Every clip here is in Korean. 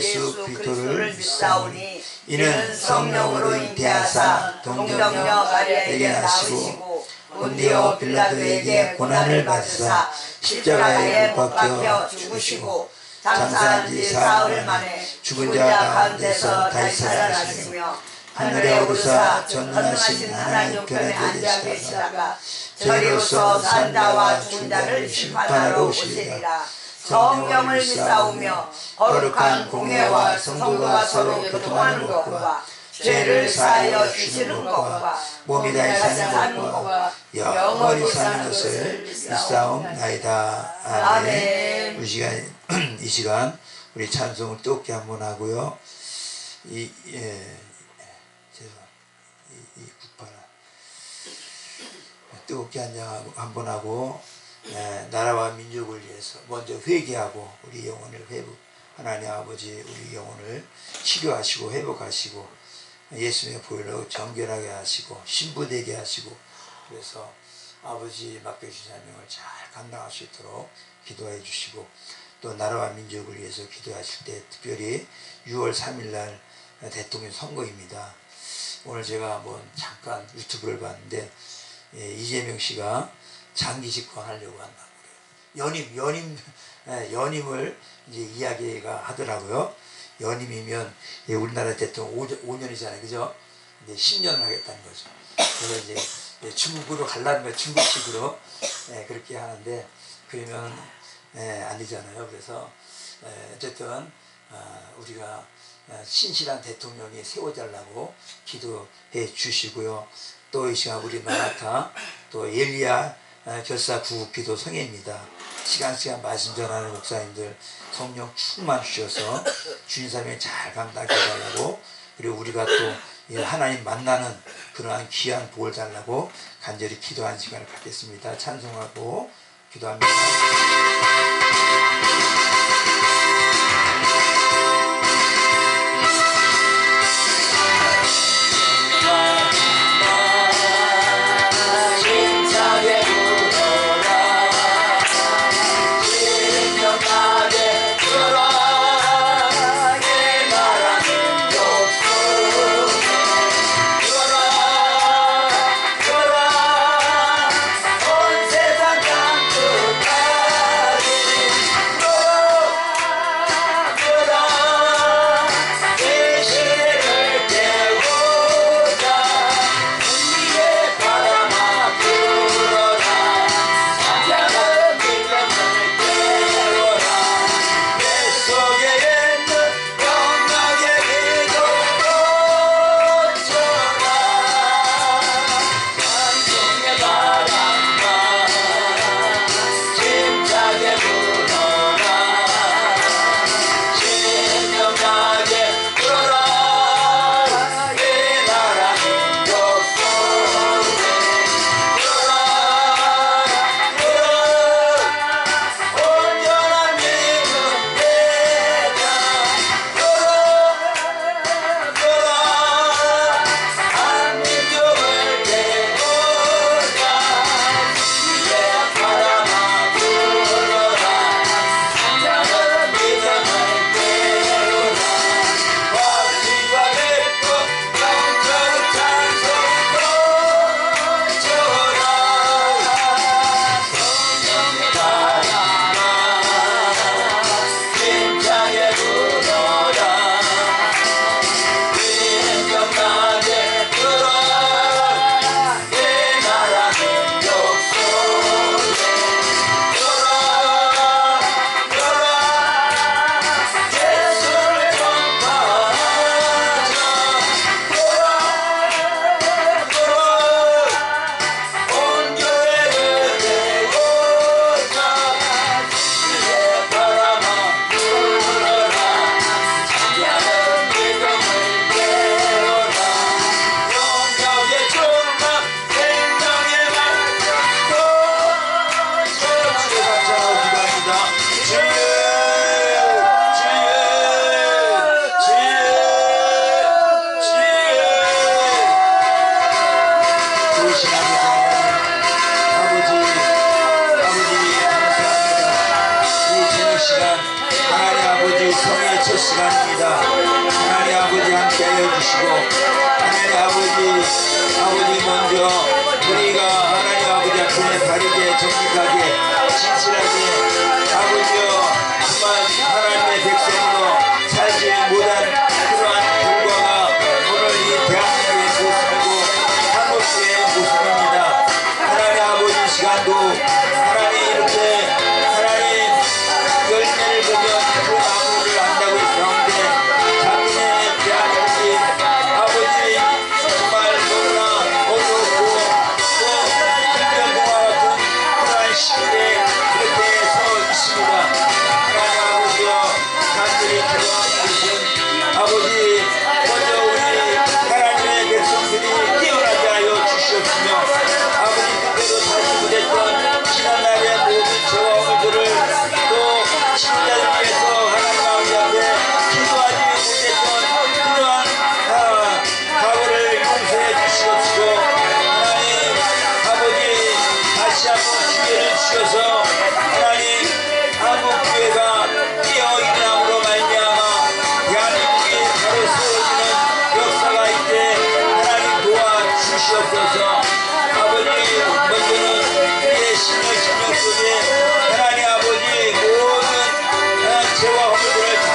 예수 그리스도를 믿사오니 이는 성령으로 잉태하사 동정녀 마리아에게 나으시고 본디오 빌라도에게 고난을 받으사 십자가에 못 박혀 죽으시고 장사한 지 사흘 만에 죽은 자 가운데서 다시 살아나시며 하늘에 오르사 전능하신 하나님 편에 앉아 계시다가 저리로서 산 자와 죽은 자를 심판하러 오시리라. 성령을 믿사오며 거룩한 공회와 성도가 서로 교통하는 것과 죄를 사하여 주시는 것과 몸이 다시 사는 것과 영원히 사는 것을 믿사옵나이다. 아멘. 이 시간 우리 찬송을 뜨겁게 한번 하고요. 뜨겁게 한번 하고 나라와 민족을 위해서 먼저 회개하고 우리 영혼을 하나님 아버지 우리 영혼을 치료하시고 회복하시고 예수님의 보혈로 정결하게 하시고 신부되게 하시고 그래서 아버지 맡겨주신 사명을 잘 감당할 수 있도록 기도해 주시고 또 나라와 민족을 위해서 기도하실 때 특별히 6월 3일날 대통령 선거입니다. 오늘 제가 한번 잠깐 유튜브를 봤는데 이재명 씨가 장기 집권하려고 한다고 그래요. 연임을 이제 이야기가 하더라고요. 연임이면 우리나라 대통령 5년이잖아요, 그죠? 이제 10년을 하겠다는 거죠. 그래서 이제 중국으로 가려는 거예요, 중국식으로 그렇게 하는데 그러면 안 되잖아요. 그래서 어쨌든 우리가 신실한 대통령이 세워달라고 기도해 주시고요. 또 이 시간 우리 마라타 또 엘리야 결사 구국기도 성회입니다. 시간 말씀 전하는 목사님들 성령 충만 주셔서 주님 사명을 잘 감당해 달라고 그리고 우리가 또 하나님 만나는 그러한 귀한 복을 달라고 간절히 기도하는 시간을 갖겠습니다. 찬송하고 기도합니다. 온 세상 땅 끝까지 시간입니다. 하나님 아버지 함께하여 주시고 하나님 아버지 먼저 우리가 하나님 아버지 앞에 바르게 정직하게 진실하게 아버지여 정말 하나님의 백성으로 살지 못한 그러한 결과가 오늘 이 대한민국의 모습이고 한국교회의 모습입니다. 하나님 아버지 시간도 하나님 이렇게 하나님 열매를 보면 그 나무를 한다고 했었는데 자기네 대한민국이 아버지 정말 너무나 어렵고 또 풍년동화 같은 그러한 시기에 이렇게 서 있습니다. 하나님 아버지여 간절히 기도하는 것은 아버지 먼저 우리 하나님의 백성들이 깨어나게 하여 주시옵시며 아버지 그대로 다시 못했던 지난날의 모든 죄와 오늘들을 또 신자들 위해서 하나님 아버지 앞에 기도하지 못했던 그러한 과거를 용서해 주시옵시고 하나님 아버지 다시 한번 기회를 주셔서 하나님 한국교회가 깨어 일어남으로 말미암아 대한민국이 바로 세워지는 역사가 있게 하나님 도와주시옵소서. 아버지 먼저는 우리의 심령 속에 하나님 아버지 모든 죄와 허물들을 다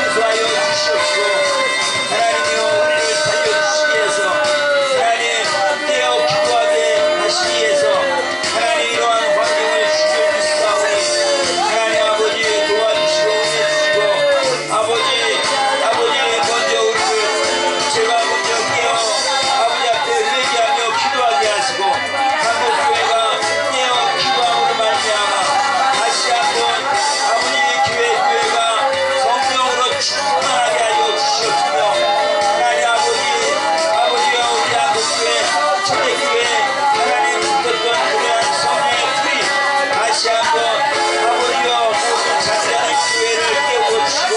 용서하여 주시옵시고 하나님이여 우리를 살려주시기 위해서 하나님 깨어 기도하게 하시기 위해서 하나님 이러한 환경을 주시옵소서. 하나님 아버지 도와주시고 은혜 주시고 아버지 먼저 우리를 제가 먼저 깨어 아버지 앞에 회개하며 기도하게 하시고 한국교회가 깨어 기도함으로 말미암아 다시 한번 아버지 교회가 성령으로 충만하게 하여 주시옵시며 하나님 아버지여 우리 한국교회 초대교회 하나님 붙었던 그러한 성령의 불이 다시 한번 아버지여 모든 잔잔한 교회를 깨워주시고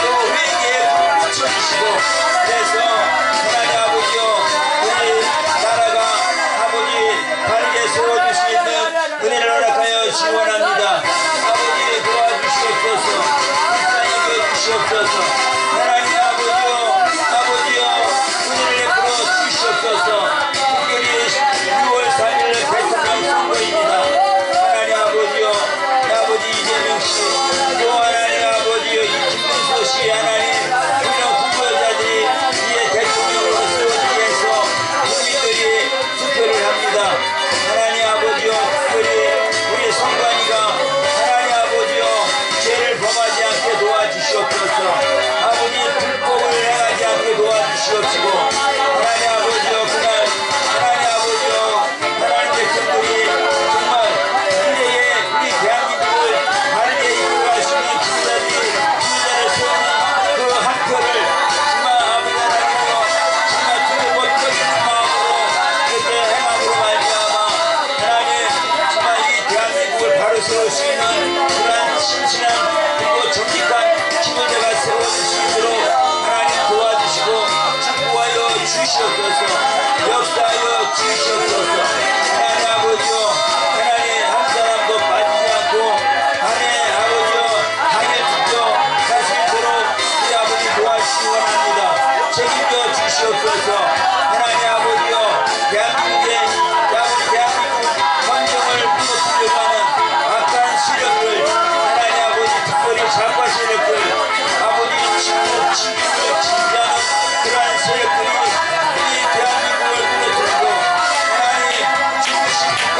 또 회개에 불을 붙여주시고 그래서 하나님 아버지여 우리 나라가 아버지 바르게 세워줄 수 있는 은혜를 허락하여 지원합니다. 아버지 도와주시옵소서. 불쌍히 여겨주시옵소서. 하나님 아버지여 은혜를 베풀어 주시옵소서. 특별히 6월 3일 대통령 선거입니다. 하나님 아버지여 아버지 이재명씨 또 하나님 아버지여 이 김문수씨 하나님 이런 후보자들이 이에 대통령으로 세워지기 위해서 국민들이 투표를 합니다. 하나님 아버지여 특별히 우리 선관위가 하나님 아버지여 죄를 범하지 않게 도와주시옵소서. 아버지 불법을 행하지 않게 도와주시옵시고 하나님 아버지여 그날 하나님 아버지여 하나님 백성들이 정말 미래에 우리 대한민국을 바르게 이끌어갈 수 있는 지도자를 세우는 그 한 표를 정말 아버지 하나님이여 정말 두고 멋져지는 마음으로 그렇게 행함으로 말미암아 하나님 정말 이 대한민국을 바로 세울 수 있는 그러한 신실한 그리고 정직한 지도자가 세워질 수 있도록 하나님 도와주시고 축복하여 주시옵소서. 역사하여 주시옵소서. 하나님 아버지여 하나님 한 사람도 빠지지 않고 하나님 아버지여 당일 투표 할 수 있도록 우리 아버지 도와주시기 원합니다. 책임져 주시옵소서. 하나님 아버지여 대한민국의 아버지 대한민국 환경을 무너뜨리려고 하는 악한 세력들 하나님 아버지 특별히 좌파 세력들 아버지 진주를 지지하는 그러한 세력들이 이 대한민국을 무너뜨리고 하나님 중심과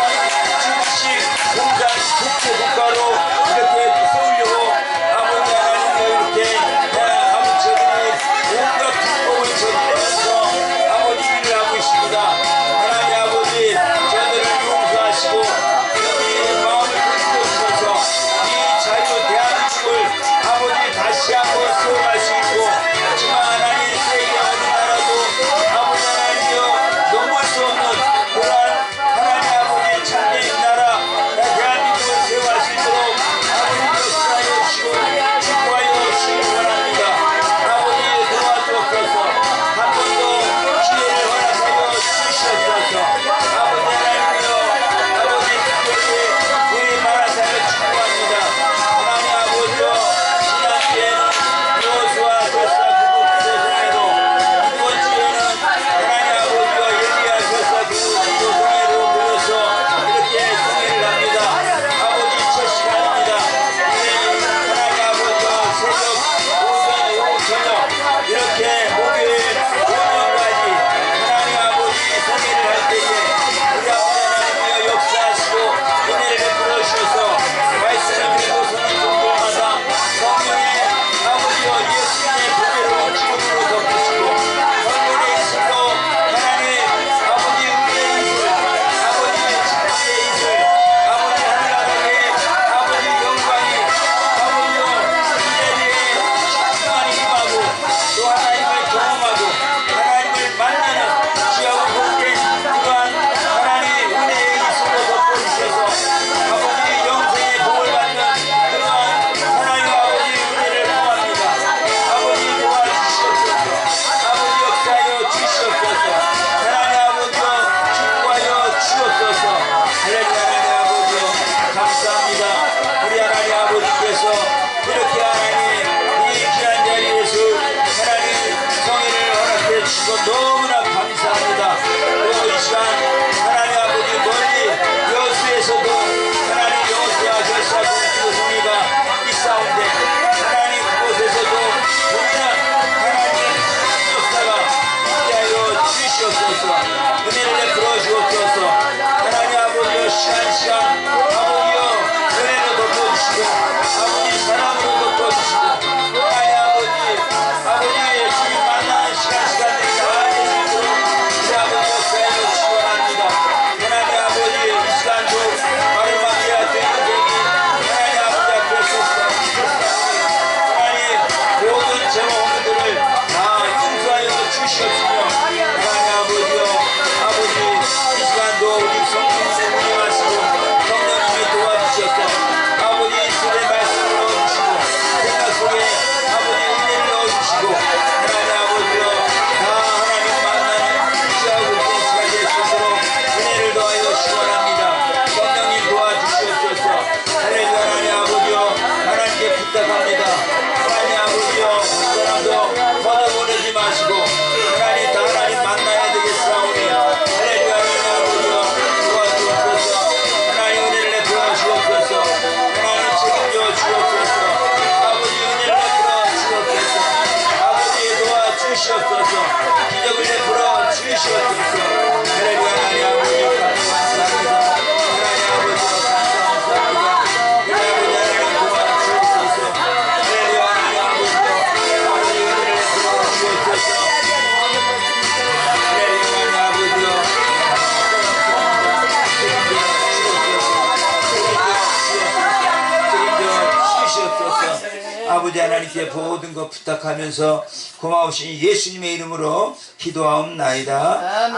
아버지 하나님께 모든 것 부탁하면서 고마우신 예수님의 이름으로 기도하옵나이다.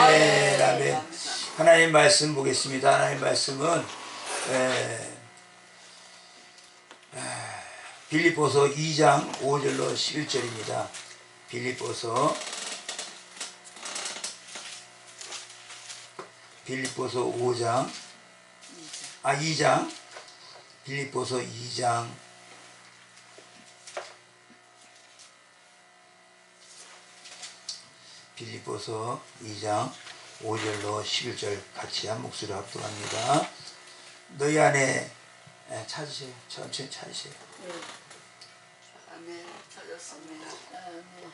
아멘. 아멘. 하나님 말씀 보겠습니다. 하나님 말씀은 빌립보서 2장 5절로 11절입니다. 빌립보서 2장 빌립보서 2장 5절로 11절 같이 한 목소리로 합독합니다. 너희 안에 찾으세요. 천천히 찾으세요. 네. 아멘. 찾았습니다. 아멘.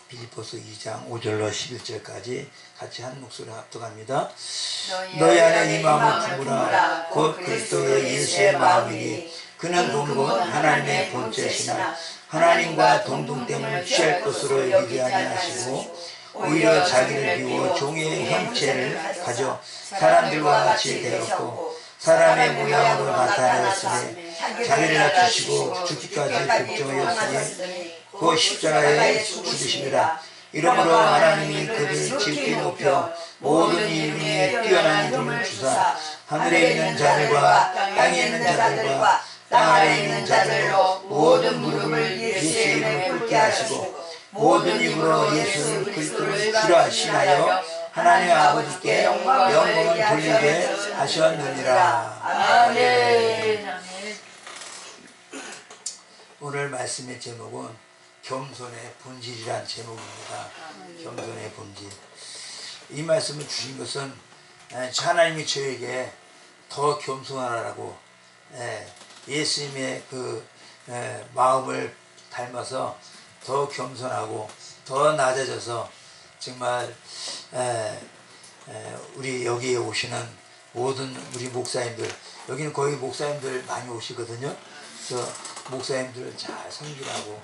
빌립보서 2장 5절로 11절까지 같이 한 목소리로 합독합니다. 너희 안에 이 마음을 품으라. 곧 그리스도 예수의 마음이니 그는 본곧 하나님의 본체시나 하나님과 동등됨을 취할 것으로 여기지 아니하시고 오히려 자기를 비워 종의 형체를 가져 사람들과 같이 되었고 사람의 모양으로 나타내었으니 자기를 낮추시고 죽기까지 극정하였으니 그 십자가에 죽으심이라. 이러므로 하나님이 그를 깊이 높여 모든 이름 위에 뛰어난 이름을 주사 하늘에 있는 자들과 땅에 있는 자들과 땅 아래에 있는 자들로 모든 무릎을 예수의 이름을 꿇게 하시고 모든 입으로 예수 그리스도를 주라 신하여 하나님 아버지께 영광을 돌리게 하셨느니라. 아멘. 오늘 말씀의 제목은 겸손의 본질이란 제목입니다. 겸손의 본질. 이 말씀을 주신 것은 하나님이 저에게 더 겸손하라고 예수님의 그 마음을 닮아서 더 겸손하고 더 낮아져서 정말 우리 여기에 오시는 모든 우리 목사님들, 여기는 거의 목사님들 많이 오시거든요. 그래서 목사님들을 잘 섬기라고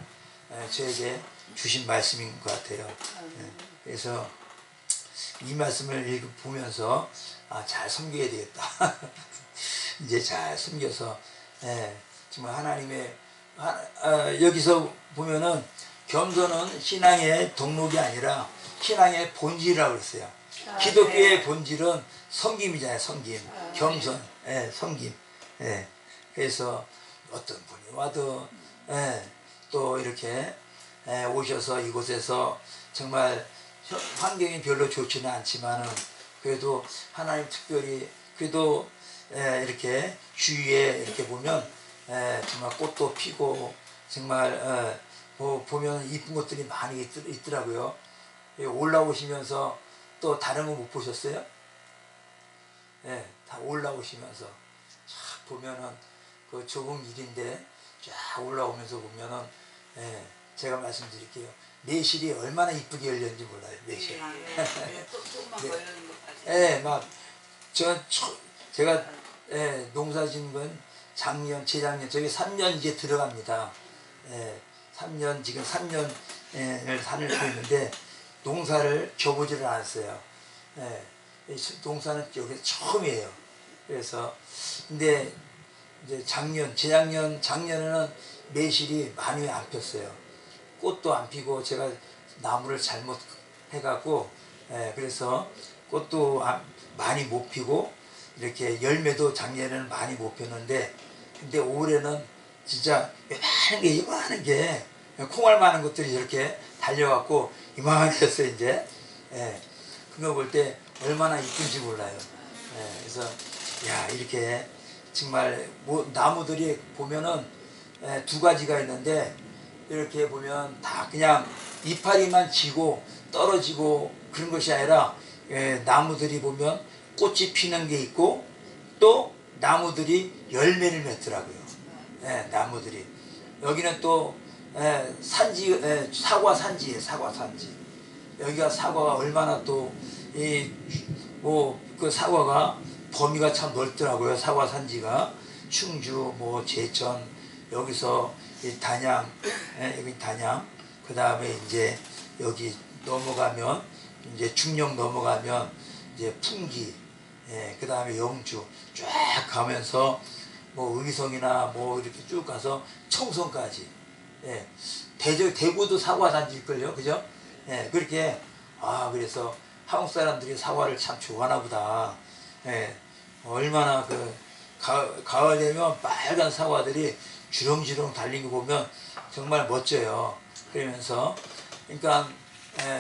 저에게 주신 말씀인 것 같아요. 그래서 이 말씀을 보면서 잘 섬겨야 되겠다. 이제 잘 섬겨서 정말 하나님의 여기서 보면은 겸손은 신앙의 덕목이 아니라 신앙의 본질이라고 그랬어요. 기독교의 본질은 섬김이잖아요. 섬김, 겸손, 섬김. 그래서 어떤 분이 와도 또 이렇게 오셔서 이곳에서 정말 환경이 별로 좋지는 않지만은 그래도 하나님 특별히 그래도 이렇게 주위에 이렇게 보면 정말 꽃도 피고 정말 보면 이쁜 것들이 많이 있더라고요. 올라오시면서 또 다른 거 못 보셨어요? 다 올라오시면서 쫙 보면은 그 좁은 길인데 쫙 올라오면서 보면은 제가 말씀드릴게요. 매실이 얼마나 이쁘게 열렸는지 몰라요. 매실. 막 제가 농사 짓는 건 작년, 재작년, 저기 3년 이제 들어갑니다. 3년, 지금 3년을 산을 보이는데 농사를 줘보지를 않았어요. 농사는 여기 처음이에요. 그래서 근데 이제 작년에는 매실이 많이 안 폈어요. 꽃도 안 피고 제가 나무를 잘못 해갖고 그래서 꽃도 많이 못 피고 이렇게 열매도 작년에는 많이 못 폈는데 근데 올해는 진짜 이만한 게 콩알만한 것들이 이렇게 달려갖고 이만해졌어요 이제. 그거 볼 때 얼마나 이쁜지 몰라요. 그래서 야 이렇게 정말 나무들이 보면은 두 가지가 있는데 이렇게 보면 다 그냥 이파리만 지고 떨어지고 그런 것이 아니라 나무들이 보면 꽃이 피는 게 있고 또 나무들이 열매를 맺더라고요. 나무들이 여기는 또 산지 사과 산지예요. 사과 산지. 여기가 사과가 얼마나 또 그 사과가 범위가 참 넓더라고요. 사과 산지가 충주 뭐 제천 여기서 단양 여기 단양 그 다음에 이제 여기 넘어가면 이제 중령 넘어가면 이제 풍기 그 다음에 영주 쫙 가면서 뭐 의성이나 뭐 이렇게 쭉 가서 청송까지. 예. 대구도 사과 단지일걸요, 그죠? 예, 그렇게, 그래서 한국 사람들이 사과를 참 좋아하나 보다. 예, 얼마나 가을 되면 빨간 사과들이 주렁주렁 달린 거 보면 정말 멋져요. 그러면서, 그러니까,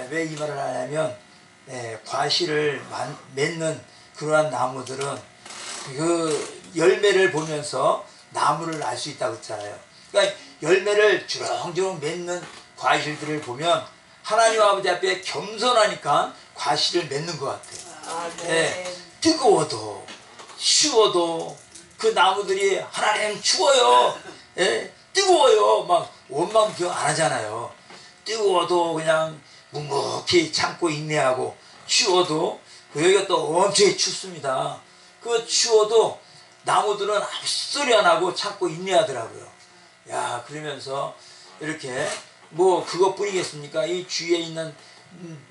왜 이 말을 하냐면, 과실을 맺는 그러한 나무들은 그 열매를 보면서 나무를 알 수 있다고 했잖아요. 그러니까 열매를 주렁주렁 맺는 과실들을 보면 하나님 아버지 앞에 겸손하니까 과실을 맺는 것 같아요. 예, 뜨거워도 추워도 그 나무들이 하나님 추워요, 예, 뜨거워요 막 원망 기억 안 하잖아요. 뜨거워도 그냥 묵묵히 참고 인내하고, 추워도 여기가 또 엄청 춥습니다. 그 추워도 나무들은 아무 소리 안 하고 참고 인내하더라고요. 야, 그러면서 이렇게 뭐 그것뿐이겠습니까? 이 주위에 있는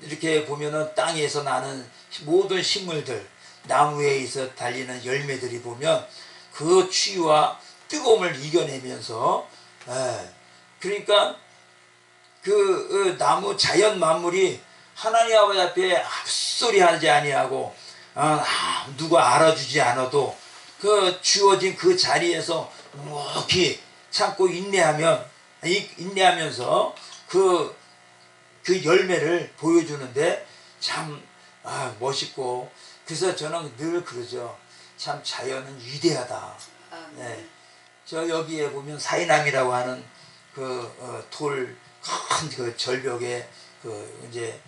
이렇게 보면은 땅에서 나는 모든 식물들, 나무에 있어 달리는 열매들이 보면 그 추위와 뜨거움을 이겨내면서, 그러니까 그 나무 자연 만물이 하나님 아버지 앞에 앞소리 하지 아니하고, 누가 알아주지 않아도 그 주어진 그 자리에서 묵묵히 참고 인내하면서 그 열매를 보여주는데 참 멋있고, 그래서 저는 늘 그러죠. 참 자연은 위대하다. 네. 저 여기에 보면 사이남이라고 하는 큰 그 절벽에 이제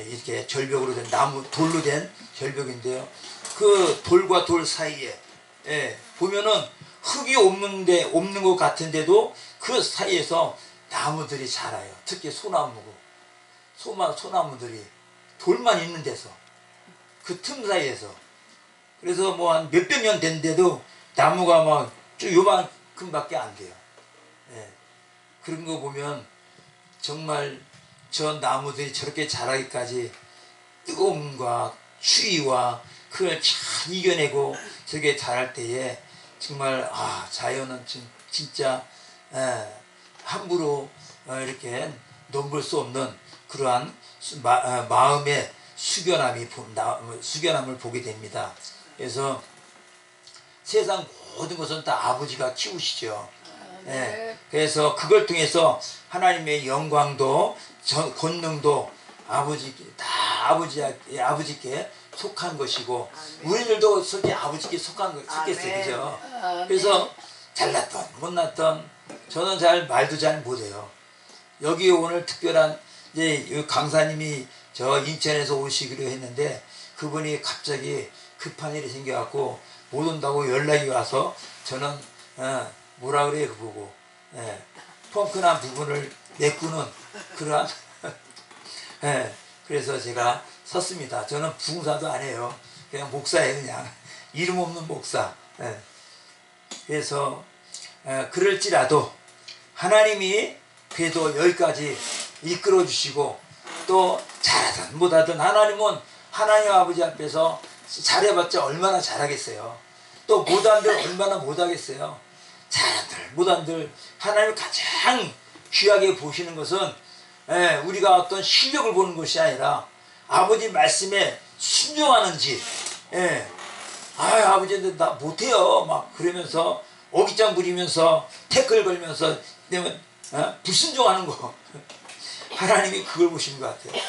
이렇게 절벽으로 된 돌로 된 절벽인데요. 그 돌과 돌 사이에 보면은 흙이 없는 것 같은데도 그 사이에서 나무들이 자라요. 특히 소나무들이 돌만 있는 데서, 그 틈 사이에서. 그래서 뭐 한 몇백 년 된데도 나무가 막 쭉 요만큼밖에 안 돼요. 그런 거 보면 정말 저 나무들이 저렇게 자라기까지 뜨거움과 추위와 그걸 잘 이겨내고 저게 자랄 때에 정말 자연은 진짜 함부로 이렇게 넘볼 수 없는 그러한 마음의 숙연함을 보게 됩니다. 그래서 세상 모든 것은 다 아버지가 키우시죠. 그래서 그걸 통해서 하나님의 영광도 권능도 다 아버지께 속한 것이고, 우리들도 솔직히 아버지께 속했어요. 그죠? 그래서 잘났던 못났던, 저는 말도 잘 못해요. 여기 오늘 특별한 이제 강사님이 저 인천에서 오시기로 했는데, 그분이 갑자기 급한 일이 생겨갖고 못 온다고 연락이 와서, 저는 뭐라 그래요, 그보고 펑크난 부분을 메꾸는 그러한 그래서 제가 섰습니다. 저는 부흥사도 안 해요. 그냥 목사예요. 그냥 이름 없는 목사. 그래서 그럴지라도 하나님이 그래도 여기까지 이끌어 주시고, 또 잘하든 못하든 하나님은 하나님 아버지 앞에서 잘해봤자 얼마나 잘하겠어요. 또 못한들 얼마나 못하겠어요. 잘한들 못한들 하나님이 가장 귀하게 보시는 것은 우리가 어떤 실력을 보는 것이 아니라 아버지 말씀에 순종하는지. 아버지 나 못해요 막 그러면서 어깃장 부리면서 태클 걸면서 불순종하는 거 하나님이 그걸 보시는 것 같아요.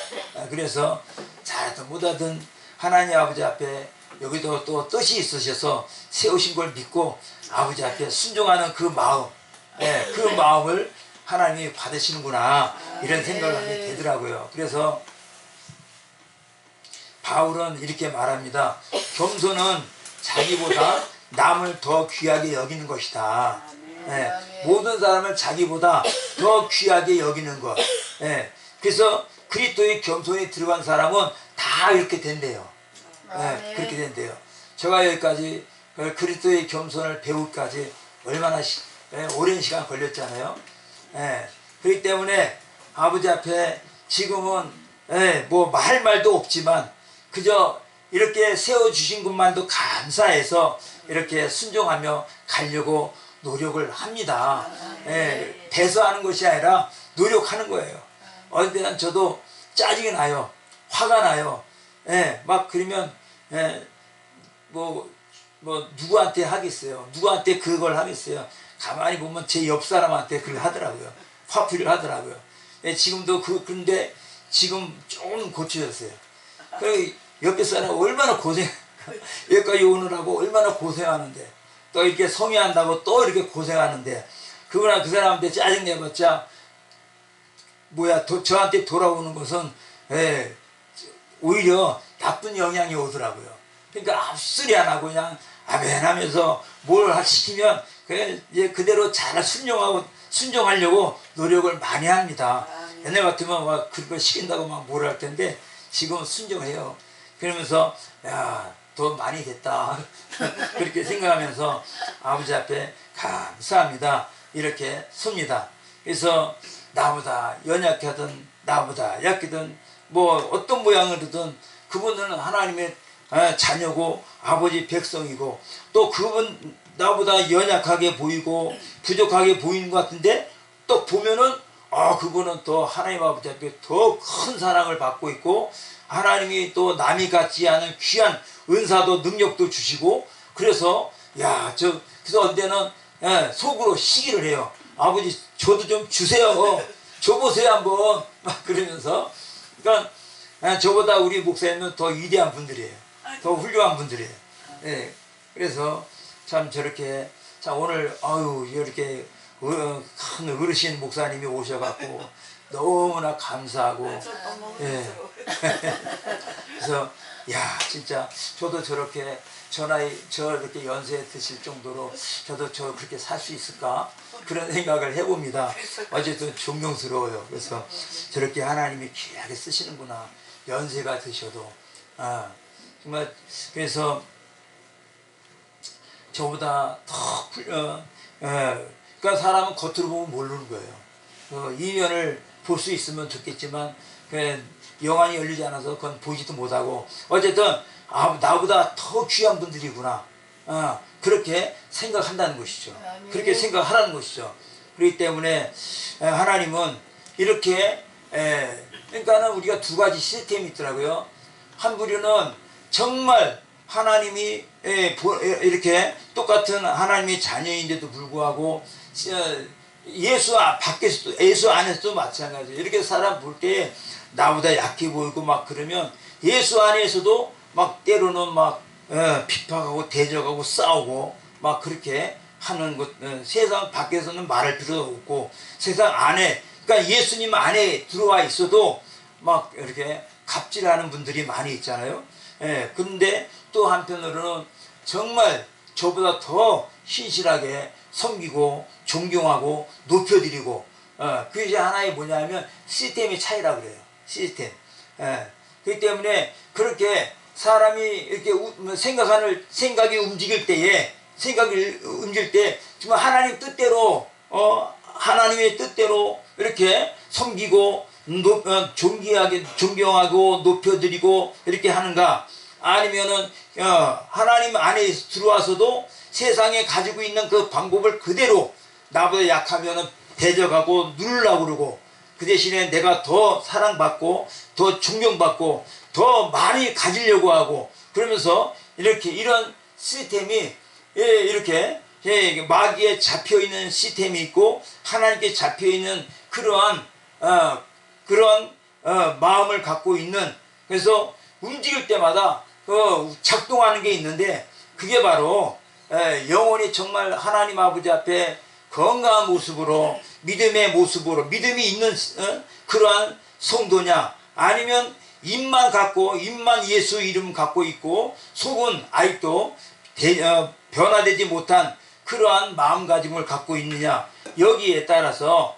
그래서 잘하든 못하든 하나님 아버지 앞에 여기도 또 뜻이 있으셔서 세우신 걸 믿고 아버지 앞에 순종하는 그 마음, 그 마음을 하나님이 받으시는구나, 이런 생각을 하게 되더라고요. 그래서 바울은 이렇게 말합니다. 겸손은 자기보다 남을 더 귀하게 여기는 것이다. 모든 사람을 자기보다 더 귀하게 여기는 것. 그래서 그리스도의 겸손이 들어간 사람은 다 이렇게 된대요. 그렇게 된대요. 제가 여기까지 그리스도의 겸손을 배우기까지 얼마나 오랜 시간 걸렸잖아요. 그렇기 때문에 아버지 앞에 지금은 뭐 할 말도 없지만 그저 이렇게 세워주신 것만도 감사해서 이렇게 순종하며 가려고 노력을 합니다. 예, 배서하는 것이 아니라 노력하는 거예요. 어느 때는 저도 짜증이 나요. 화가 나요. 예, 막 그러면 누구한테 하겠어요. 누구한테 그걸 하겠어요. 가만히 보면 제 옆 사람한테 그걸 하더라고요. 화풀이를 하더라고요. 예, 지금도 그런데 지금 조금 고쳐졌어요. 그 옆에 사람 얼마나 여기까지 오느라고 얼마나 고생하는데, 또 이렇게 성의한다고 또 이렇게 고생하는데, 그거나 그 사람한테 짜증내봤자 저한테 돌아오는 것은 오히려 나쁜 영향이 오더라고요. 그러니까 앞소리 안 하고 그냥 아멘하면서 뭘 시키면 이제 그대로 잘 순종하려고 노력을 많이 합니다. 옛날 같으면 막 그런 걸 시킨다고 막 뭐라 할 텐데 지금은 순종해요. 그러면서 야, 더 많이 됐다 그렇게 생각하면서 아버지 앞에 감사합니다 이렇게 섭니다. 그래서 나보다 연약하든 나보다 약하든 뭐 어떤 모양으로든 그분은 하나님의 자녀고 아버지 백성이고, 또 그분 나보다 연약하게 보이고 부족하게 보이는 것 같은데 또 보면은 그분은 또 하나님 아버지 앞에 더 큰 사랑을 받고 있고, 하나님이 또 남이 갖지 않은 귀한 은사도 능력도 주시고, 그래서 그래서 언제는 속으로 시기를 해요. 아버지 저도 좀 주세요. 줘보세요 한번. 막 그러면서. 그러니까 저보다 우리 목사님은 더 위대한 분들이에요. 더 훌륭한 분들이에요. 네. 그래서 참 저렇게 오늘 이렇게 큰 어르신 목사님이 오셔갖고 너무나 감사하고, 예. 그래서 진짜 저도 저렇게 저렇게 연세 드실 정도로 저도 그렇게 살 수 있을까 그런 생각을 해봅니다. 어쨌든 존경스러워요. 그래서 저렇게 하나님이 귀하게 쓰시는구나. 연세가 드셔도 정말. 그래서 저보다 더 그러니까 사람은 겉으로 보면 모르는 거예요. 이면을 볼 수 있으면 좋겠지만 영안이 열리지 않아서 그건 보지도 못하고, 어쨌든 나보다 더 귀한 분들이구나 그렇게 생각한다는 것이죠. 그렇게 생각하라는 것이죠. 그렇기 때문에 하나님은 이렇게 그러니까는 우리가 두 가지 시스템이 있더라고요. 한 부류는 정말 하나님이 이렇게 똑같은 하나님의 자녀인데도 불구하고 예수 안에서도 마찬가지예요. 이렇게 사람 볼 때 나보다 약해 보이고 막 그러면 예수 안에서도 막 때로는 막 핍박하고 대적하고 싸우고 막 그렇게 하는 것. 세상 밖에서는 말할 필요도 없고 세상 안에, 그러니까 예수님 안에 들어와 있어도 막 이렇게 갑질하는 분들이 많이 있잖아요. 근데 또 한편으로는 정말 저보다 더 신실하게 섬기고 존경하고 높여드리고, 그것이 하나의 뭐냐면 시스템의 차이라고 그래요. 시스템. 그렇기 때문에 그렇게 사람이 이렇게 생각이 움직일 때 정말 하나님의 뜻대로 이렇게 섬기고 존경하고 높여드리고 이렇게 하는가, 아니면은 하나님 안에 들어와서도 세상에 가지고 있는 그 방법을 그대로 나보다 약하면은 대적하고 누르려고 그러고, 그 대신에 내가 더 사랑받고 더 존경받고 더 많이 가지려고 하고, 그러면서 이런 시스템이 이렇게 마귀에 잡혀있는 시스템이 있고 하나님께 잡혀있는 그런 마음을 갖고 있는, 그래서 움직일 때마다 작동하는 게 있는데, 그게 바로 영혼이 정말 하나님 아버지 앞에 건강한 모습으로 믿음의 모습으로 믿음이 있는 그러한 성도냐, 아니면 입만 예수 이름 갖고 있고 속은 아직도 변화되지 못한 그러한 마음가짐을 갖고 있느냐, 여기에 따라서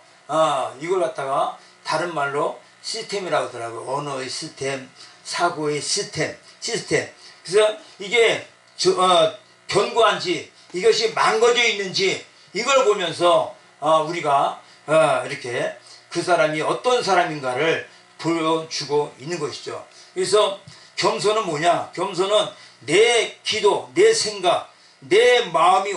이걸 갖다가 다른 말로 시스템이라고 하더라고요. 언어의 시스템, 사고의 시스템. 그래서 이게 견고한지 이것이 망가져 있는지 이걸 보면서 우리가 이렇게 그 사람이 어떤 사람인가를 보여주고 있는 것이죠. 그래서 겸손은 뭐냐? 겸손은 내 기도, 내 생각, 내 마음이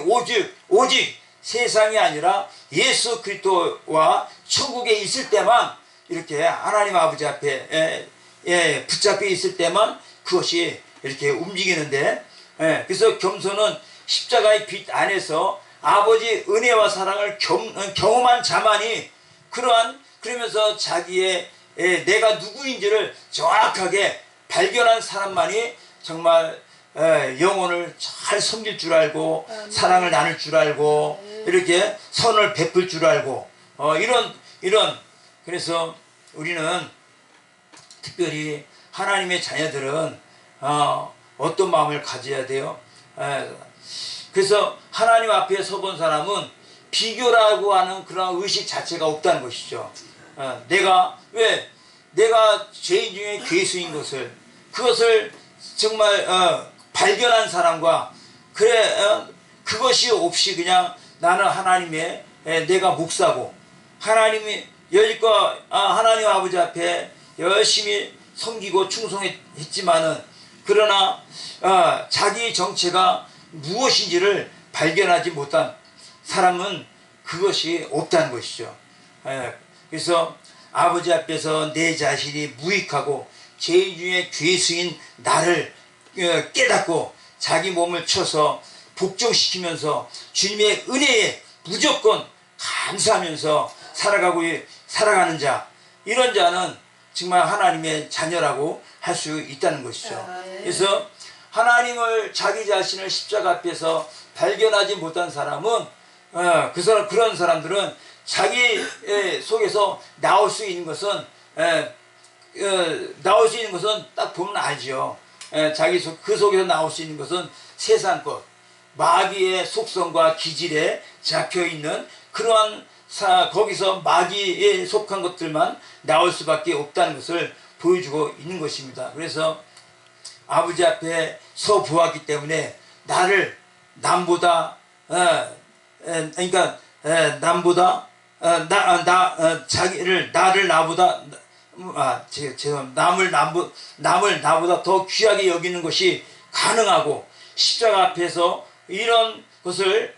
오직 세상이 아니라 예수 그리스도와 천국에 있을 때만, 이렇게 하나님 아버지 앞에 붙잡혀 있을 때만 그것이 이렇게 움직이는데, 그래서 겸손은 십자가의 빛 안에서 아버지 은혜와 사랑을 경험한 자만이, 그러면서 자기의 내가 누구인지를 정확하게 발견한 사람만이 정말 영혼을 잘 섬길 줄 알고, 사랑을 나눌 줄 알고, 이렇게 선을 베풀 줄 알고, 이런 그래서 우리는 특별히 하나님의 자녀들은 어떤 마음을 가져야 돼요? 그래서 하나님 앞에 서본 사람은 비교라고 하는 그런 의식 자체가 없다는 것이죠. 내가 죄인 중에 괴수인 그것을 정말 발견한 사람과, 그것이 없이 그냥 나는 하나님의 내가 목사고, 하나님이 여지껏 하나님 아버지 앞에 열심히 섬기고 충성했지만은, 그러나 자기 정체가 무엇인지를 발견하지 못한 사람은 그것이 없다는 것이죠. 그래서 아버지 앞에서 내 자신이 무익하고 죄인 중에 괴수인 나를 깨닫고 자기 몸을 쳐서 복종시키면서 주님의 은혜에 무조건 감사하면서 살아가는 자, 이런 자는 정말 하나님의 자녀라고 할 수 있다는 것이죠. 그래서 하나님을, 자기 자신을 십자가 앞에서 발견하지 못한 사람은, 그런 사람들은 자기 속에서 나올 수 있는 것은 딱 보면 알죠. 그 속에서 나올 수 있는 것은 세상 것, 마귀의 속성과 기질에 잡혀 있는 그러한 거기서 마귀에 속한 것들만 나올 수밖에 없다는 것을 보여주고 있는 것입니다. 그래서 아버지 앞에 서 보았기 때문에 나를 남보다 남을 나보다 더 귀하게 여기는 것이 가능하고, 십자가 앞에서 이런 것을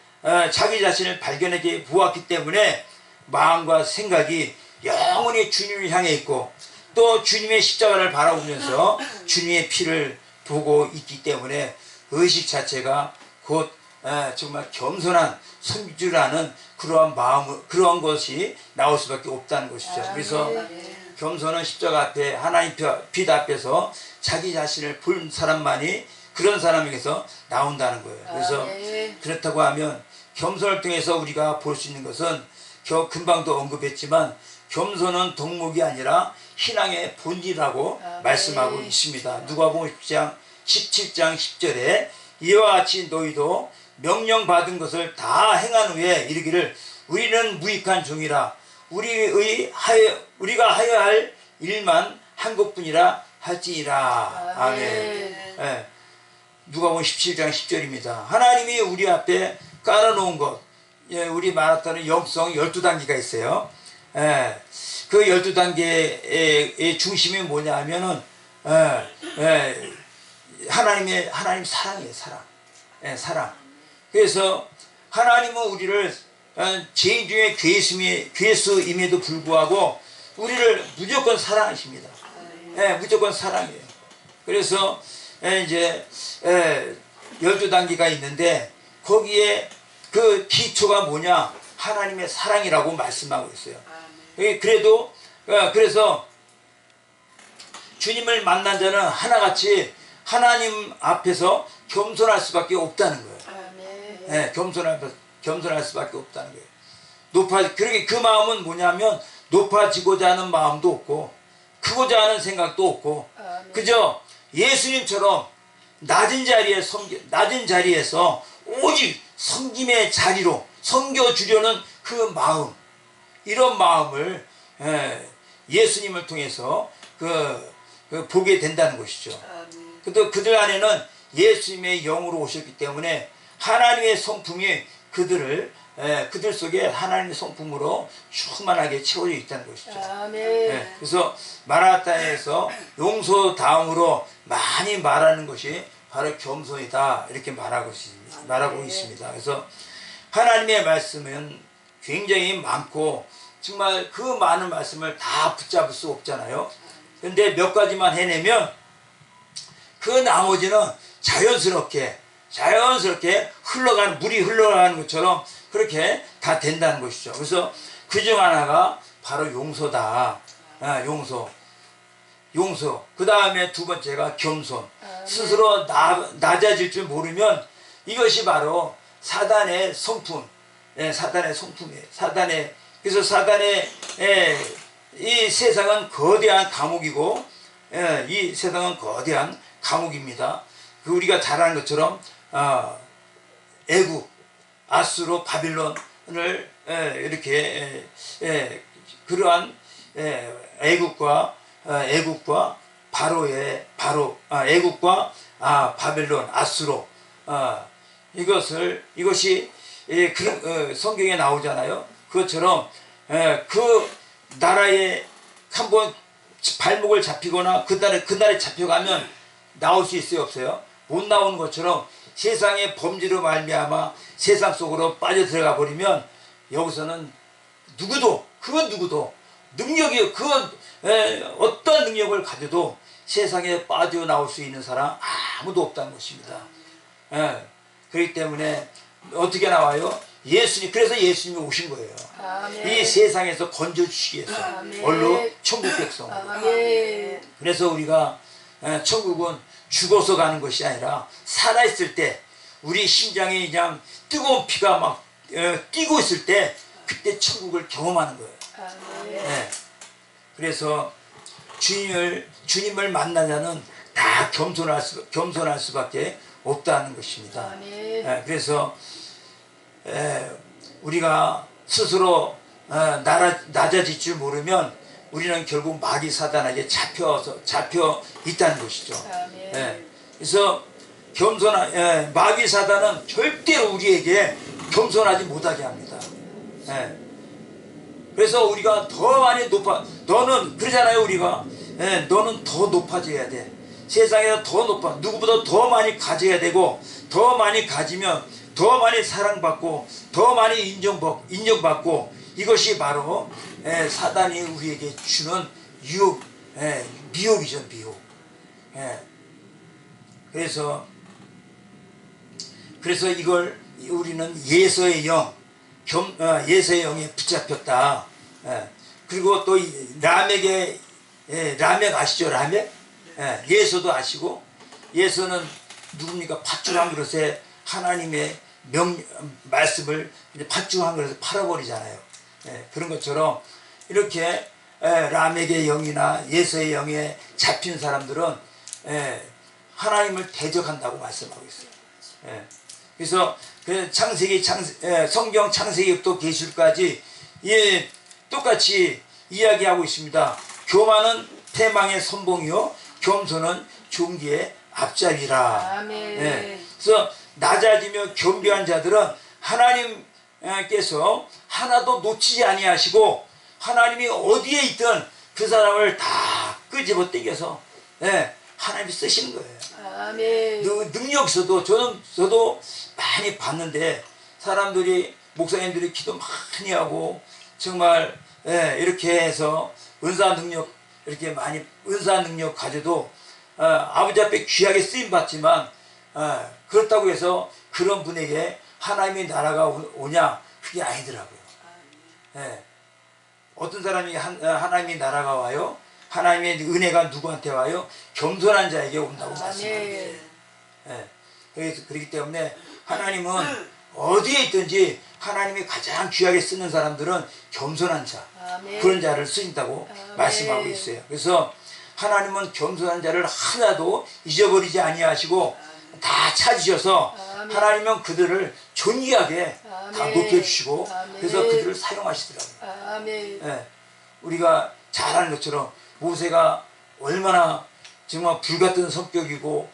자기 자신을 발견하게 보았기 때문에 마음과 생각이 영원히 주님을 향해 있고, 또 주님의 십자가를 바라보면서 주님의 피를 보고 있기 때문에 의식 자체가 곧 정말 겸손한 섬기주라는 그러한 것이 나올 수밖에 없다는 것이죠. 그래서 겸손은 십자가 앞에 하나님 빛 앞에서 자기 자신을 본 사람만이 그런 사람에게서 나온다는 거예요. 그래서 그렇다고 하면 겸손을 통해서 우리가 볼 수 있는 것은 금방도 언급했지만, 겸손은 덕목이 아니라 신앙의 본질이라고 말씀하고 있습니다. 누가복음 17장 10절에 이와 같이 너희도 명령받은 것을 다 행한 후에 이르기를 우리는 무익한 종이라 우리가 하여야 할 일만 한 것뿐이라 할지니라. 아멘. 누가복음 17장 10절입니다. 하나님이 우리 앞에 깔아놓은 것, 우리 말하자면 영성 12단계가 있어요. 그 12단계의 중심이 뭐냐 하면은 하나님 사랑이에요. 사랑. 그래서 하나님은 우리를 죄인 중에 괴수임에도 불구하고 우리를 무조건 사랑하십니다. 무조건 사랑해요. 그래서 이제 12단계가 있는데, 거기에 그 기초가 뭐냐? 하나님의 사랑이라고 말씀하고 있어요. 그래서 주님을 만난 자는 하나같이 하나님 앞에서 겸손할 수밖에 없다는 거예요. 겸손할 수밖에 없다는 거예요. 그러게 그 마음은 뭐냐면, 높아지고자 하는 마음도 없고 크고자 하는 생각도 없고, 그저 예수님처럼 낮은 자리에서 오직 섬김의 자리로 섬겨주려는 그 마음, 이런 마음을 예수님을 통해서 보게 된다는 것이죠. 또 그들 안에는 예수님의 영으로 오셨기 때문에 하나님의 성품이 그들을 그들 속에 하나님의 성품으로 충만하게 채워져 있다는 것이죠. 아멘. 그래서 마라타에서 용서 다음으로 많이 말하는 것이 바로 겸손이다 이렇게 말하고 있습니다. 그래서 하나님의 말씀은 굉장히 많고 정말 그 많은 말씀을 다 붙잡을 수 없잖아요. 근데 몇 가지만 해내면 그 나머지는 자연스럽게 물이 흘러가는 것처럼 그렇게 다 된다는 것이죠. 그래서 그중 하나가 바로 용서다. 용서. 그 다음에 두 번째가 겸손. 스스로 낮아질 줄 모르면 이것이 바로 사단의 성품. 사단의 성품이에요. 그래서 사단의 이 세상은 거대한 감옥이고, 이 세상은 거대한 감옥입니다. 우리가 잘 아는 것처럼 애국, 아수르, 바빌론을 이렇게 그러한 애국과 애국과 바빌론, 아수르 이것이 성경에 나오잖아요. 그것처럼 그 나라에 한번 발목을 잡히거나 그 날에 잡혀가면 나올 수 있어요, 없어요? 못 나오는 것처럼 세상의 범죄로 말미암아 세상 속으로 빠져들어가 버리면 여기서는 누구도 능력이 어떤 능력을 가져도 세상에 빠져나올 수 있는 사람 아무도 없다는 것입니다. 그렇기 때문에 어떻게 나와요? 그래서 예수님이 오신 거예요. 아멘. 이 세상에서 건져주시기 위해서. 얼로 천국 백성. 그래서 우리가 천국은 죽어서 가는 것이 아니라 살아있을 때 우리 심장이 그냥 뜨거운 피가 막 뛰고 있을 때 그때 천국을 경험하는 거예요. 그래서 주님을 만난 자는 다 겸손할 수밖에 없다는 것입니다. 그래서 우리가 스스로 낮아질 줄 모르면 우리는 결국 마귀 사단에게 잡혀 있다는 것이죠. 그래서 마귀 사단은 절대로 우리에게 겸손하지 못하게 합니다. 그래서 우리가 더 많이 너는 그러잖아요. 우리가 너는 더 높아져야 돼. 세상에서 누구보다 더 많이 가져야 되고, 더 많이 가지면 더 많이 사랑받고 더 많이 인정받고 이것이 바로 사단이 우리에게 주는 미혹이죠. 미혹. 그래서 이걸 우리는 예서의 영에 붙잡혔다. 그리고 또 라멕 아시죠? 라멕? 예서도 아시고, 예서는 누굽니까? 팥죽 한 그릇에 하나님의 말씀을 팥죽 한 그릇에 팔아버리잖아요. 그런 것처럼 이렇게 라멕의 영이나 예서의 영에 잡힌 사람들은 하나님을 대적한다고 말씀하고 있어요. 그래서 성경 창세기부터 계시록까지 똑같이 이야기하고 있습니다. 교만은 패망의 선봉이요 겸손은 존귀의 앞잡이라. 그래서 낮아지며 겸비한 자들은 하나님께서 하나도 놓치지 아니하시고 하나님이 어디에 있든 그 사람을 다 끄집어 당겨서 하나님이 쓰시는 거예요. 능력 있어도 저도 많이 봤는데 목사님들이 기도 많이 하고 정말 이렇게 해서 은사 능력 가져도 아버지 앞에 귀하게 쓰임 받지만 그렇다고 해서 그런 분에게 하나님의 나라가 오냐? 그게 아니더라고요. 어떤 사람이 하나님의 나라가 와요? 하나님의 은혜가 누구한테 와요? 겸손한 자에게 온다고 말씀합니다. 그렇기 때문에 하나님은 어디에 있든지 하나님이 가장 귀하게 쓰는 사람들은 겸손한 자, 그런 자를 쓰신다고 말씀하고 있어요. 그래서 하나님은 겸손한 자를 하나도 잊어버리지 아니하시고 다 찾으셔서 하나님은 그들을 존귀하게 다 높여주시고 그래서 그들을 사용하시더라고요. 우리가 잘 아는 것처럼 모세가 얼마나 정말 불같은 성격이고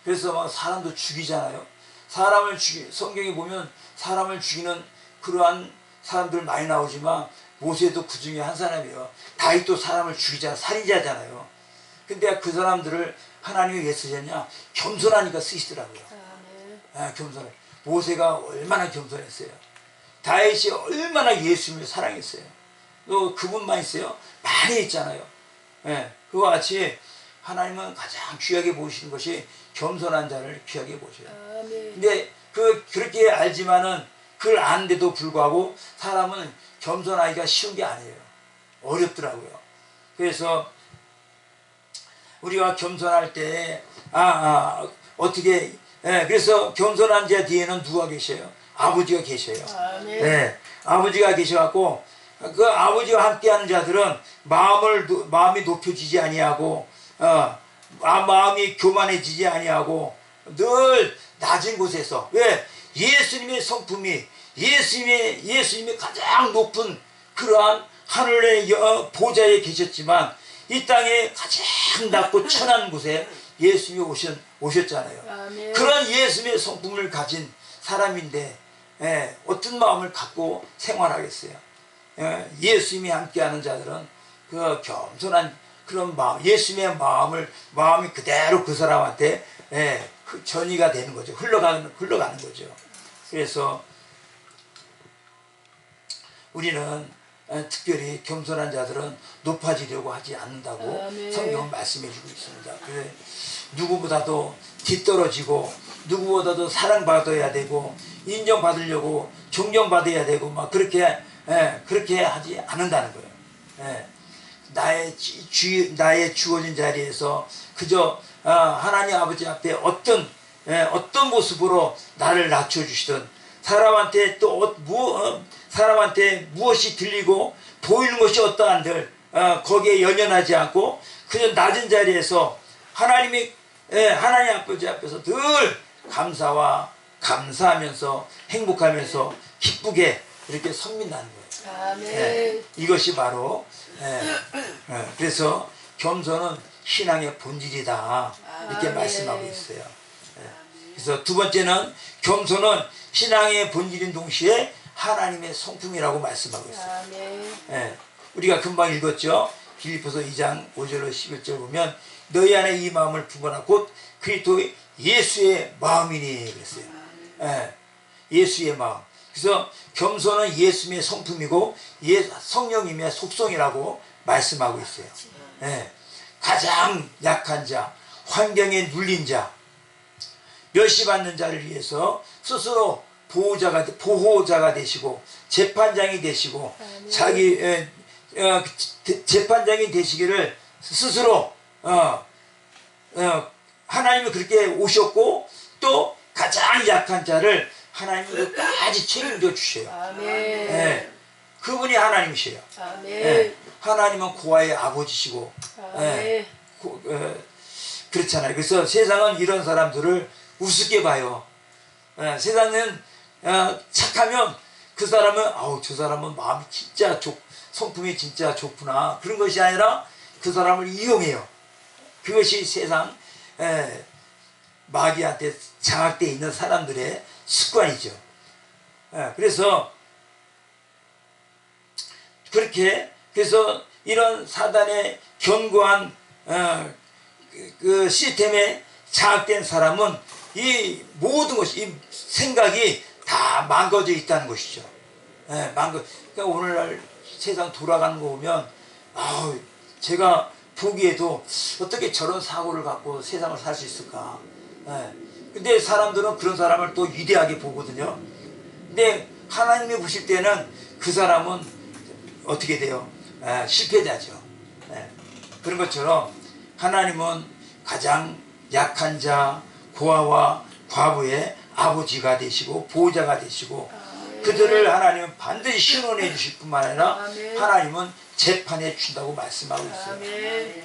그래서 막 사람도 죽이잖아요. 성경에 보면 사람을 죽이는 그러한 사람들 많이 나오지만 모세도 그 중에 한 사람이에요. 다윗도 사람을 죽이자 살인자잖아요. 근데 그 사람들을 하나님이 왜 쓰셨냐? 겸손하니까 쓰시더라고요. 겸손해. 모세가 얼마나 겸손했어요. 다윗이 얼마나 예수님을 사랑했어요. 또 그분만 있어요? 많이 있잖아요. 그와 같이 하나님은 가장 귀하게 보시는 것이 겸손한 자를 귀하게 보셔요. 근데 그렇게 알지만은 그걸 아는데도 불구하고 사람은 겸손하기가 쉬운 게 아니에요. 어렵더라고요. 그래서 우리가 겸손할 때 어떻게 그래서 겸손한 자 뒤에는 누가 계셔요? 아버지가 계셔요. 아버지가 계셔갖고 그 아버지와 함께하는 자들은 마음이 높여지지 아니하고 마음이 교만해지지 아니하고 늘 낮은 곳에서 왜 예수님의 성품이 예수님의 가장 높은 그러한 하늘의 보좌에 계셨지만 이 땅에 가장 낮고 천한 곳에 예수님이 오셨잖아요. 그런 예수님의 성품을 가진 사람인데 어떤 마음을 갖고 생활하겠어요? 예수님이 함께하는 자들은 그 겸손한 그런 마음, 예수님의 마음이 그대로 그 사람한테 전이가 되는 거죠. 흘러가는 거죠. 그래서 우리는 특별히 겸손한 자들은 높아지려고 하지 않는다고 성경은 말씀해 주고 있습니다. 그래, 누구보다도 뒤떨어지고 누구보다도 사랑받아야 되고 인정받으려고 존경받아야 되고 막 그렇게 하지 않는다는 거예요. 나의 주어진 자리에서 그저 하나님 아버지 앞에 어떤 모습으로 나를 낮춰주시든 사람한테 사람한테 무엇이 들리고 보이는 것이 어떠한들 거기에 연연하지 않고 그저 낮은 자리에서 하나님 아버지 앞에서 늘 감사하면서 행복하면서 기쁘게 이렇게 섬긴다는 거예요. 이것이 바로 그래서 겸손은 신앙의 본질이다 이렇게 말씀하고 있어요. 그래서 두 번째는 겸손은 신앙의 본질인 동시에 하나님의 성품이라고 말씀하고 있어요. 우리가 금방 읽었죠. 빌립보서 2장 5절로 11절 보면 너희 안에 이 마음을 품어라 곧 그리스도 예수의 마음이니 그랬어요. 예수의 마음. 그래서 겸손은 예수님의 성품이고 성령님의 속성이라고 말씀하고 있어요. 가장 약한 자, 환경에 눌린 자, 멸시받는 자를 위해서 스스로 보호자가 되시고 재판장이 되시고 자기 재판장이 되시기를 스스로 하나님이 그렇게 오셨고 또 가장 약한 자를 하나님이 끝까지 책임져 주셔요. 그분이 하나님이세요. 하나님은 고아의 아버지시고 그렇잖아요. 그래서 세상은 이런 사람들을 우습게 봐요. 세상은 착하면 그 사람은 저 사람은 마음이 진짜 성품이 진짜 좋구나 그런 것이 아니라 그 사람을 이용해요. 그것이 세상 마귀한테 장악되어 있는 사람들의 습관이죠. 그래서 그래서 이런 사단의 견고한 그 시스템에 장악된 사람은 이 모든 것이 이 생각이 다 망가져 있다는 것이죠. 그러니까 오늘날 세상 돌아가는 거 보면 제가 보기에도 어떻게 저런 사고를 갖고 세상을 살 수 있을까. 근데 사람들은 그런 사람을 또 위대하게 보거든요. 근데 하나님이 보실 때는 그 사람은 어떻게 돼요? 실패자죠. 그런 것처럼 하나님은 가장 약한 자, 고아와 과부의 아버지가 되시고 보호자가 되시고 그들을 하나님은 반드시 신원해 주실 뿐만 아니라 하나님은 재판해 준다고 말씀하고 있어요.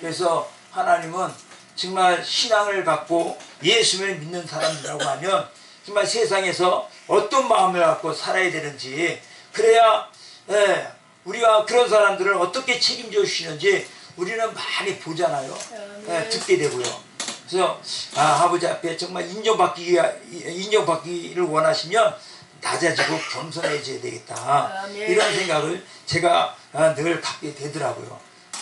그래서 하나님은 정말 신앙을 갖고 예수를 믿는 사람이라고 하면 정말 세상에서 어떤 마음을 갖고 살아야 되는지 그래야 우리가 그런 사람들을 어떻게 책임져 주시는지 우리는 많이 보잖아요. 듣게 되고요. 그래서 아버지 앞에 정말 인정받기를 원하시면 낮아지고 겸손해져야 되겠다. 아멘. 이런 생각을 제가 늘 갖게 되더라고요.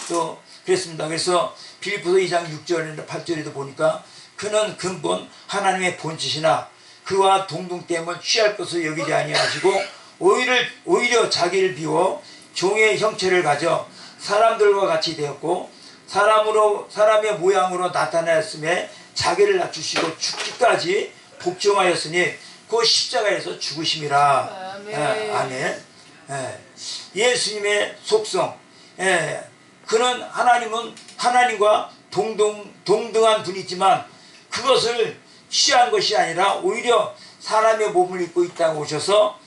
또 그랬습니다. 그래서 빌립보서 2장 6절이나 8절에도 보니까 그는 근본 하나님의 본짓이나 그와 동등됨을 취할 것을 여기지 아니하시고 오히려 자기를 비워 종의 형체를 가져 사람들과 같이 되었고 사람의 모양으로 나타났음에 자기를 낮추시고 죽기까지 복종하였으니 그 십자가에서 죽으심이라. 아멘. 아멘. 예수님의 속성. 그는 하나님과 동등한 분이지만 그것을 취한 것이 아니라 오히려 사람의 몸을 입고 이 땅에 오셔서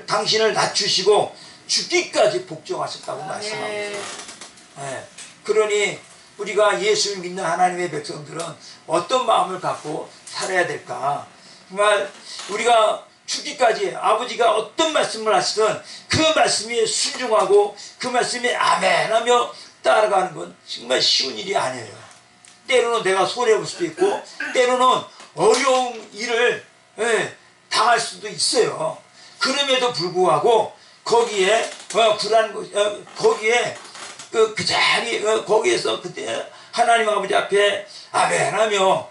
당신을 낮추시고 죽기까지 복종하셨다고 말씀하고 있어요. 그러니 우리가 예수를 믿는 하나님의 백성들은 어떤 마음을 갖고 살아야 될까? 정말 우리가 죽기까지 아버지가 어떤 말씀을 하시든 그 말씀에 순종하고 그 말씀에 아멘 하며 따라가는 건 정말 쉬운 일이 아니에요. 때로는 내가 손해볼 수도 있고 때로는 어려운 일을 당할 수도 있어요. 그럼에도 불구하고 거기에 거기에 그 자리 거기에서 그때 하나님 아버지 앞에 아멘 하며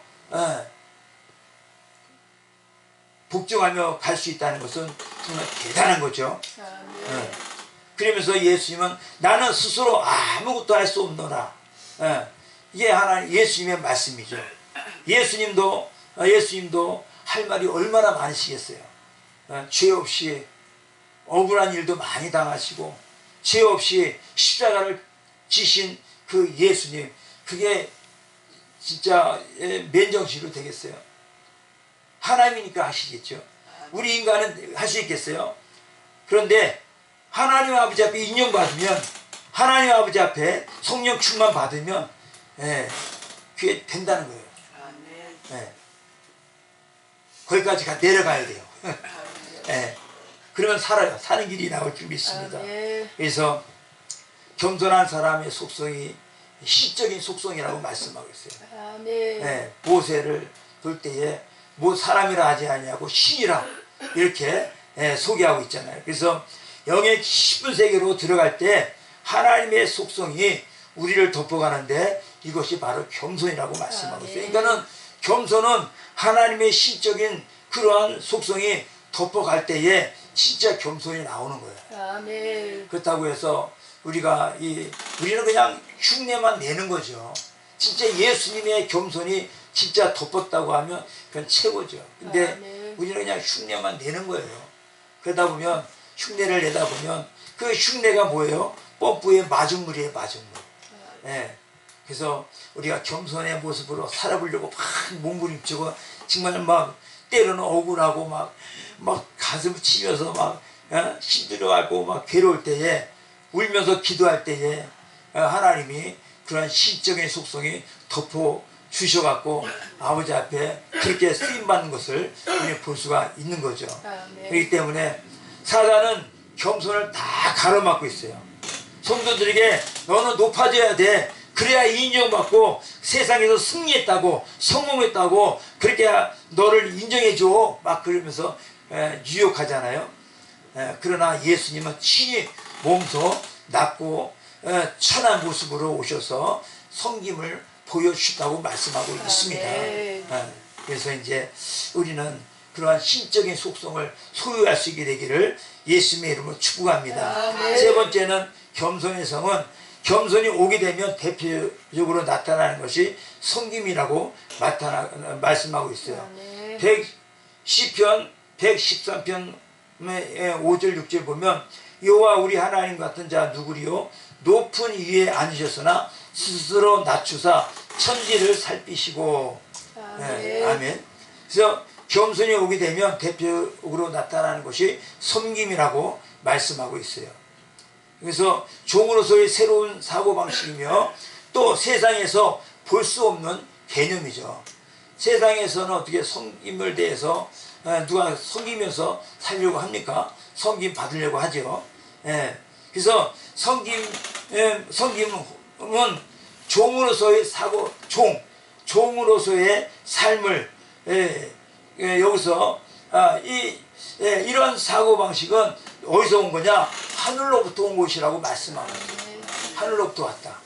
복종하며 갈 수 있다는 것은 정말 대단한 거죠. 그러면서 예수님은 나는 스스로 아무것도 할 수 없노라. 이게 예수님의 말씀이죠. 예수님도 할 말이 얼마나 많으시겠어요. 죄 없이 억울한 일도 많이 당하시고 죄 없이 십자가를 지신 그 예수님, 그게 진짜 맨정신으로 되겠어요. 하나님이니까 하시겠죠. 우리 인간은 할 수 있겠어요. 그런데 하나님 아버지 앞에 인정받으면, 하나님 아버지 앞에 성령 충만 받으면 그게 된다는 거예요. 거기까지 내려가야 돼요. 그러면 살아요. 사는 길이 나올 줄 믿습니다. 그래서 겸손한 사람의 속성이 시적인 속성이라고 말씀하고 있어요. 모세를 볼 때에 사람이라 하지 아니하고 신이라 이렇게 소개하고 있잖아요. 그래서 영의 깊은 세계로 들어갈 때 하나님의 속성이 우리를 덮어가는데 이것이 바로 겸손이라고 말씀하고 있어요. 그러니까는 겸손은 하나님의 신적인 그러한 속성이 덮어갈 때에 진짜 겸손이 나오는 거예요. 그렇다고 해서 우리는 그냥 흉내만 내는 거죠. 진짜 예수님의 겸손이 진짜 덮었다고 하면 그건 최고죠. 근데 우리는 그냥 흉내만 내는 거예요. 그러다 보면 흉내를 내다 보면 그 흉내가 뭐예요? 펌프의 마중물이에요. 마중물. 그래서 우리가 겸손의 모습으로 살아보려고 막 몸부림치고 정말 막 때로는 억울하고 막 가슴을 치면서 막 힘들어하고 막 괴로울 때에 울면서 기도할 때에 하나님이 그런 신적인 속성이 덮어 주셔갖고 아버지 앞에 그렇게 쓰임받는 것을 우리 볼 수가 있는 거죠. 그렇기 때문에 사단은 겸손을 다 가로막고 있어요. 성도들에게 너는 높아져야 돼. 그래야 인정받고 세상에서 승리했다고 성공했다고 그렇게 너를 인정해줘 막 그러면서 유혹하잖아요. 그러나 예수님은 친히 몸소 낮고 천한 모습으로 오셔서 섬김을 보여주셨다고 말씀하고 있습니다. 그래서 이제 우리는 그러한 신적인 속성을 소유할 수 있게 되기를 예수님의 이름으로 축복합니다. 세 번째는 겸손의 성은 겸손이 오게 되면 대표적으로 나타나는 것이 섬김이라고 말씀하고 있어요. 시편 113편 5절 6절 보면 여호와 우리 하나님 같은 자 누구리요? 높은 위에 앉으셨으나 스스로 낮추사 천지를 살피시고. 아멘. 그래서 겸손이 오게 되면 대표적으로 나타나는 것이 섬김이라고 말씀하고 있어요. 그래서 종으로서의 새로운 사고방식이며 또 세상에서 볼 수 없는 개념이죠. 세상에서는 어떻게 섬김을 대해서 누가 섬기면서 살려고 합니까? 섬김 받으려고 하죠. 그래서 섬김은 종으로서의 사고, 종으로서의 삶을 여기서 이런 사고방식은 어디서 온 거냐? 하늘로부터 온 것이라고 말씀하고 있어요. 하늘로부터 왔다.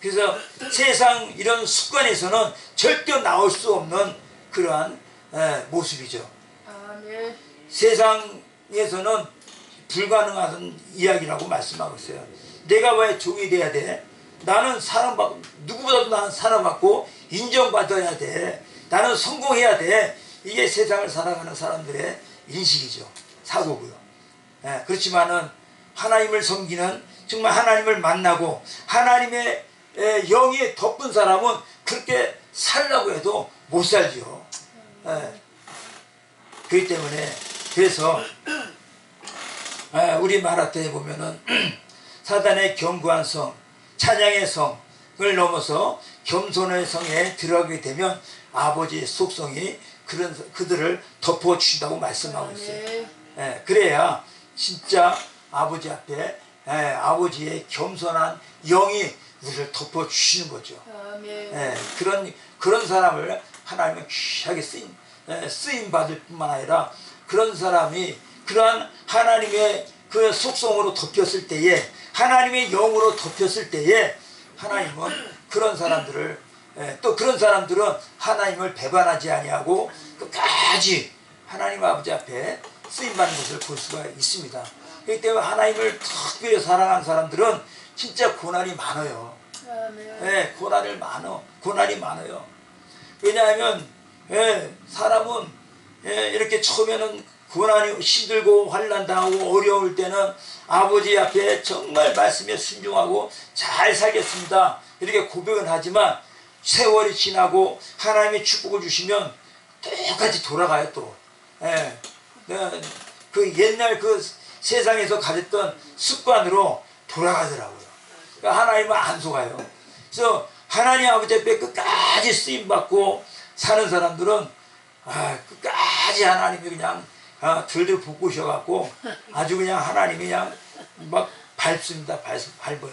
그래서 세상 이런 습관에서는 절대 나올 수 없는 그러한 모습이죠. 아멘. 세상에서는 불가능한 이야기라고 말씀하고 있어요. 내가 왜 종이 돼야 돼? 나는 사랑받고, 누구보다도 나는 사랑받고 인정받아야 돼. 나는 성공해야 돼. 이게 세상을 살아가는 사람들의 인식이죠. 사고고요. 그렇지만은 하나님을 섬기는, 정말 하나님을 만나고 하나님의 영이 덮은 사람은 그렇게 살라고 해도 못 살죠. 그렇기 때문에, 그래서 우리 마라테에 보면은 사단의 견고한 성, 찬양의 성을 넘어서 겸손의 성에 들어가게 되면 아버지의 속성이 그들을 덮어주신다고 말씀하고 있어요. 그래야 진짜 아버지 앞에 아버지의 겸손한 영이 우리를 덮어주시는 거죠. 그런 사람을 하나님은 귀하게 쓰임 받을 뿐만 아니라, 그런 사람이 그러한 하나님의 그 속성으로 덮였을 때에, 하나님의 영으로 덮였을 때에, 하나님은 그런 사람들을, 또 그런 사람들은 하나님을 배반하지 아니하고 끝까지 하나님 아버지 앞에 쓰임받는 것을 볼 수가 있습니다. 그렇기 때문에 하나님을 특별히 사랑하는 사람들은 진짜 고난이 많아요. 고난이 많아요. 왜냐하면 사람은 이렇게 처음에는 고난이 힘들고 환난당하고 어려울 때는 아버지 앞에 정말 말씀에 순종하고 잘 살겠습니다 이렇게 고백은 하지만, 세월이 지나고 하나님의 축복을 주시면 똑같이 돌아가요. 또 그 옛날 그 세상에서 가졌던 습관으로 돌아가더라고요. 그러니까 하나님은 안 속아요. 그래서 하나님 아버지 앞에 끝까지 쓰임받고 사는 사람들은 끝까지 하나님이 그냥 들들 볶으셔갖고 아주 그냥 하나님이 그냥 막 밟습니다. 밟아요.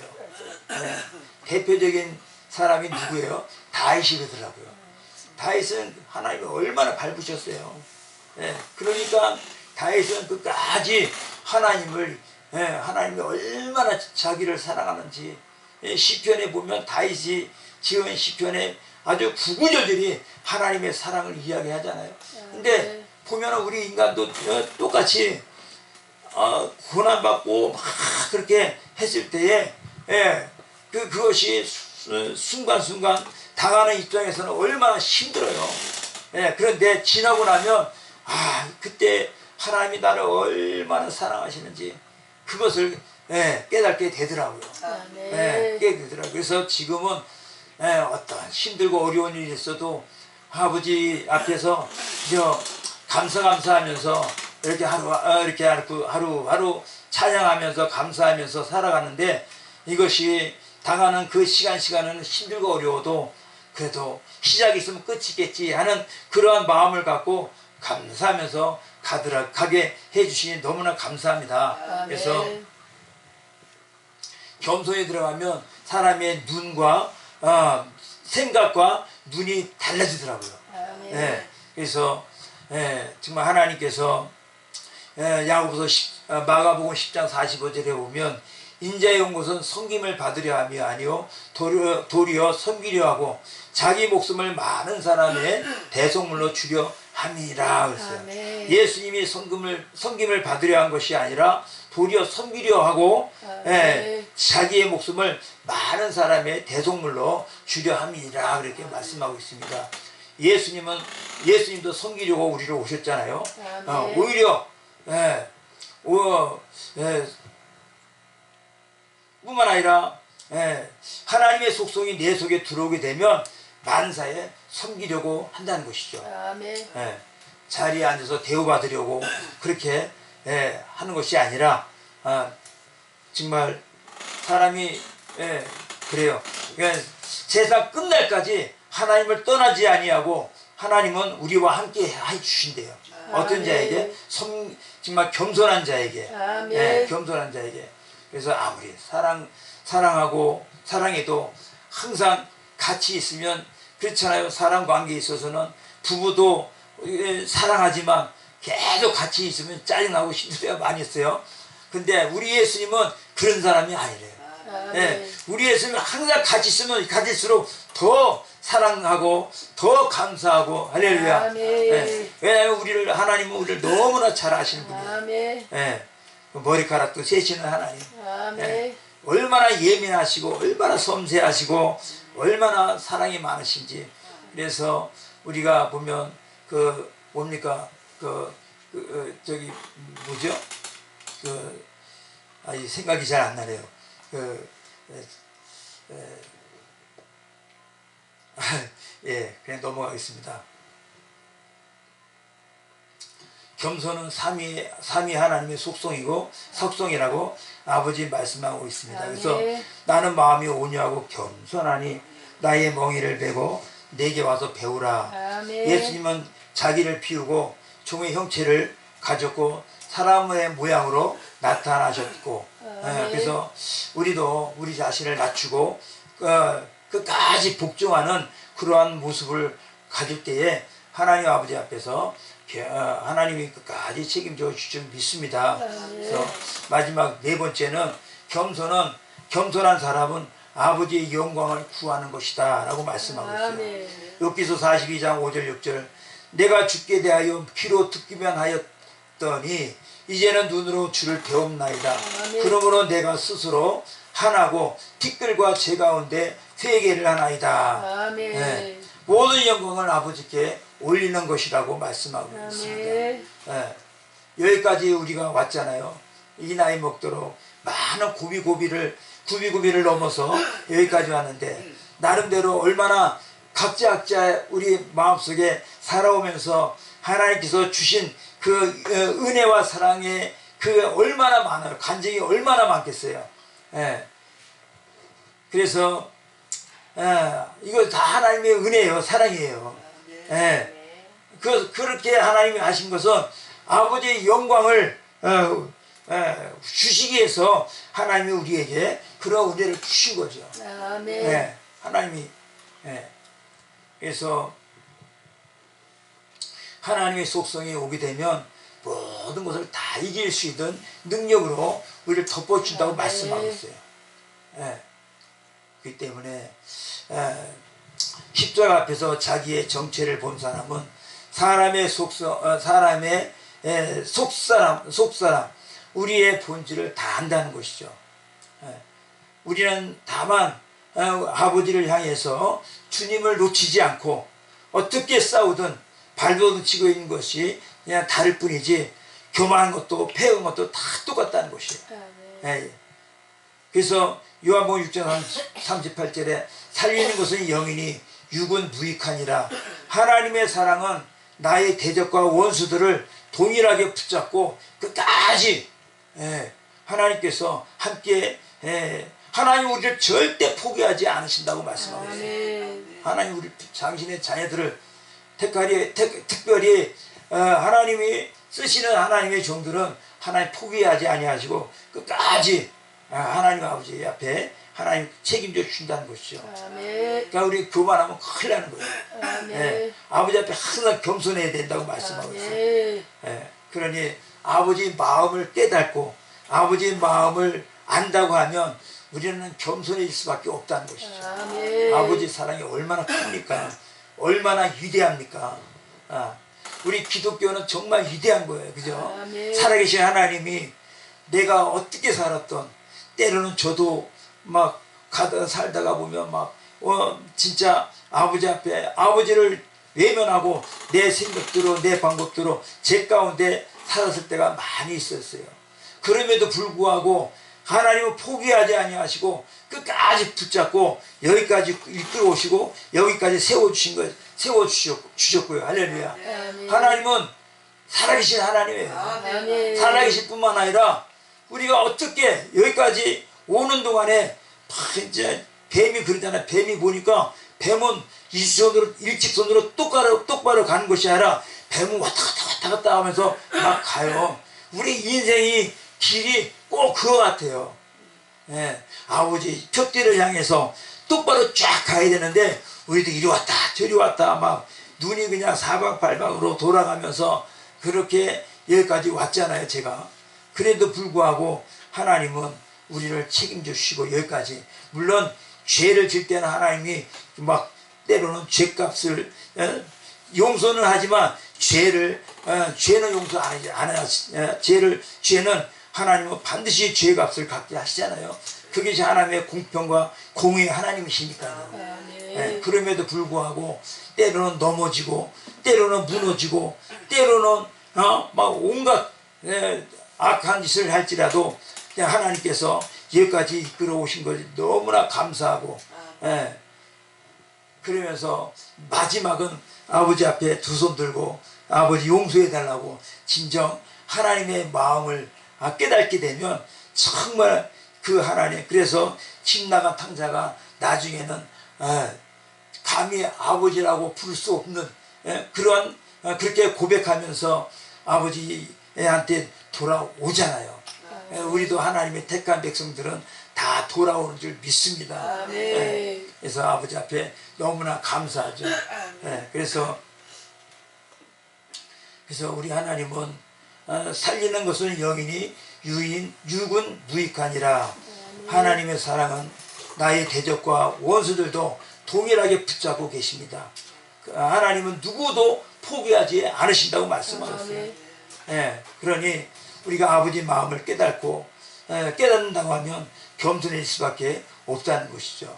대표적인 사람이 누구예요? 다윗이더라고요. 다윗은 하나님이 얼마나 밟으셨어요. 그러니까 다윗은 끝까지 하나님이 얼마나 자기를 사랑하는지, 시편에 보면 다윗이 지은 시편에 아주 구구절절히 하나님의 사랑을 이야기하잖아요. 근데 보면 우리 인간도 똑같이 고난받고 막 그렇게 했을 때에 그것이 순간순간 당하는 입장에서는 얼마나 힘들어요. 그런데 지나고 나면 그때 하나님이 나를 얼마나 사랑하시는지 그것을 깨닫게 되더라고요. 깨닫게 되더라고요. 그래서 지금은 어떤 힘들고 어려운 일이 있어도 아버지 앞에서 감사하면서 이렇게 하루하루 찬양하면서 감사하면서 살아가는데, 이것이 당하는 그 시간은 힘들고 어려워도 그래도 시작이 있으면 끝이 있겠지 하는 그러한 마음을 갖고 감사하면서 가게 해주시니 너무나 감사합니다. 그래서 겸손히 들어가면 사람의 눈과 생각과 눈이 달라지더라고요. 그래서 정말 하나님께서 마가복음 10장 45절에 보면, 인자의 온 것은 섬김을 받으려 함이 아니요 도리어 섬기려 하고 자기 목숨을 많은 사람의 대속물로 주려 함이라 그랬어요. 예수님이 섬김을 받으려 한 것이 아니라 도리어 섬기려 하고 자기의 목숨을 많은 사람의 대속물로 주려 함이라 그렇게 말씀하고 있습니다. 예수님도 섬기려고 우리를 오셨잖아요. 오히려 뿐만 아니라 하나님의 속성이 내 속에 들어오게 되면 만사에 섬기려고 한다는 것이죠. 자리에 앉아서 대우받으려고 그렇게 하는 것이 아니라, 정말 사람이 그래요. 그러니까 세상 끝날까지 하나님을 떠나지 아니하고 하나님은 우리와 함께 해주신대요. 어떤 자에게? 정말 겸손한 자에게. 겸손한 자에게. 그래서 아무리 사랑하고 사랑해도 항상 같이 있으면 그렇잖아요. 사람 관계에 있어서는 부부도 사랑하지만 계속 같이 있으면 짜증나고 힘들 때가 많이 있어요. 근데 우리 예수님은 그런 사람이 아니래요. 예, 우리 예수님은 항상 같이 있으면 가질수록 더 사랑하고 더 감사하고 할렐루야. 예, 왜냐하면 하나님은 우리를 너무나 잘 아시는 분이에요. 예, 머리카락도 세시는 하나님. 예, 얼마나 예민하시고 얼마나 섬세하시고 얼마나 사랑이 많으신지. 그래서 우리가 보면 그 뭡니까 저기 뭐죠? 생각이 잘 안 나네요. 예, 그냥 넘어가겠습니다. 겸손은 삼위 하나님의 속성이고 속성이라고 아버지 말씀하고 있습니다. 그래서 나는 마음이 온유하고 겸손하니 나의 멍에를 베고 내게 와서 배우라. 예수님은 자기를 비우고 종의 형체를 가졌고 사람의 모양으로 나타나셨고, 그래서 우리도 우리 자신을 낮추고 끝까지 복종하는 그러한 모습을 가질 때에 하나님 아버지 앞에서 하나님이 끝까지 책임져 주실 줄 믿습니다. 그래서 마지막 네 번째는 겸손한 사람은 아버지의 영광을 구하는 것이다 라고 말씀하고 있어요. 욥기서 42장 5절 6절 내가 주께 대하여 귀로 듣기만 하였더니 이제는 눈으로 주를 배움나이다. 그러므로 내가 스스로 하나고 티끌과 제 가운데 회개를 하나이다. 네. 모든 영광을 아버지께 올리는 것이라고 말씀하고 있습니다. 네. 여기까지 우리가 왔잖아요. 이 나이 먹도록 많은 구비구비를 넘어서 여기까지 왔는데 나름대로 얼마나 각자 우리 마음속에 살아오면서 하나님께서 주신 그 은혜와 사랑의 그 얼마나 많아요. 간증이 얼마나 많겠어요. 예. 그래서 이거 다 하나님의 은혜예요. 사랑이에요. 예. 그렇게 하나님이 하신 것은 아버지의 영광을 주시기 위해서 하나님이 우리에게 그런 은혜를 주신 거죠. 예. 하나님이 그래서 하나님의 속성이 오게 되면 모든 것을 다 이길 수 있는 능력으로 우리를 덮어준다고 말씀하고 있어요. 그렇기 때문에 십자가 앞에서 자기의 정체를 본 사람은 사람의 속사람 우리의 본질을 다 안다는 것이죠. 우리는 다만 아버지를 향해서 주님을 놓치지 않고 어떻게 싸우든 발버둥 치고 있는 것이 그냥 다를 뿐이지 교만한 것도 패한 것도 다 똑같다는 것이에요. 그래서 요한복음 6장 38절에 살리는 것은 영이니 육은 무익하니라. 하나님의 사랑은 나의 대적과 원수들을 동일하게 붙잡고 끝까지 하나님께서 함께 하나님 우리를 절대 포기하지 않으신다고 말씀하고 있어요. 하나님 우리 당신의 자녀들을 특별히 하나님이 쓰시는 하나님의 종들은 하나님 포기하지 아니하시고 끝까지 하나님 아버지 앞에 하나님 책임져 주신다는 것이죠. 그러니까 우리 교만하면 큰일 나는 거예요. 아버지 앞에 항상 겸손해야 된다고 말씀하고 있어요. 그러니 아버지 마음을 깨닫고 아버지 마음을 안다고 하면 우리는 겸손해질 수밖에 없다는 것이죠. 아버지 사랑이 얼마나 큽니까? 얼마나 위대합니까? 우리 기독교는 정말 위대한 거예요. 그죠? 살아계신 하나님이 내가 어떻게 살았던 때로는 저도 막 살다가 보면 진짜 아버지 앞에 아버지를 외면하고 내 생각대로 내 방법대로 제 가운데 살았을 때가 많이 있었어요. 그럼에도 불구하고 하나님은 포기하지 아니하시고 끝까지 붙잡고 여기까지 이끌어 오시고 여기까지 세워주셨고요. 할렐루야. 하나님은 살아계신 하나님이에요. 살아계실 뿐만 아니라 우리가 어떻게 여기까지 오는 동안에 이제 뱀이 그러잖아요. 뱀이 보니까 뱀은 일직선으로 똑바로 가는 것이 아니라 뱀은 왔다 갔다 하면서 막 가요. 우리 인생이 길이 꼭 그거 같아요. 아버지 표대를 향해서 똑바로 쫙 가야 되는데 우리도 이리 왔다 저리 왔다 막 눈이 그냥 사방팔방으로 돌아가면서 그렇게 여기까지 왔잖아요. 제가 그래도 불구하고 하나님은 우리를 책임져 주시고 여기까지, 물론 죄를 질 때는 하나님이 막 때로는 죄값을 용서는 하지만 죄는 용서 안 하지. 죄는 하나님은 반드시 죄값을 갖게 하시잖아요. 그것이 하나님의 공평과 공의의 하나님이시니까요. 예, 그럼에도 불구하고 때로는 넘어지고 때로는 무너지고 때로는 막 온갖 악한 짓을 할지라도 하나님께서 여기까지 이끌어 오신 것이 너무나 감사하고, 그러면서 마지막은 아버지 앞에 두 손 들고 아버지 용서해 달라고 진정 하나님의 마음을 깨닫게 되면 정말 그 하나님, 그래서 집 나간 탕자가 나중에는 감히 아버지라고 부를 수 없는 그런 그렇게 고백하면서 아버지한테 돌아오잖아요. 우리도 하나님의 택한 백성들은 다 돌아오는 줄 믿습니다. 그래서 아버지 앞에 너무나 감사하죠. 그래서 우리 하나님은 살리는 것은 영이니 육은 무익하니라. 하나님의 사랑은 나의 대적과 원수들도 동일하게 붙잡고 계십니다. 하나님은 누구도 포기하지 않으신다고 말씀하셨어요. 그러니 우리가 아버지 마음을 깨닫고 깨닫는다고 하면 겸손해질 수밖에 없다는 것이죠.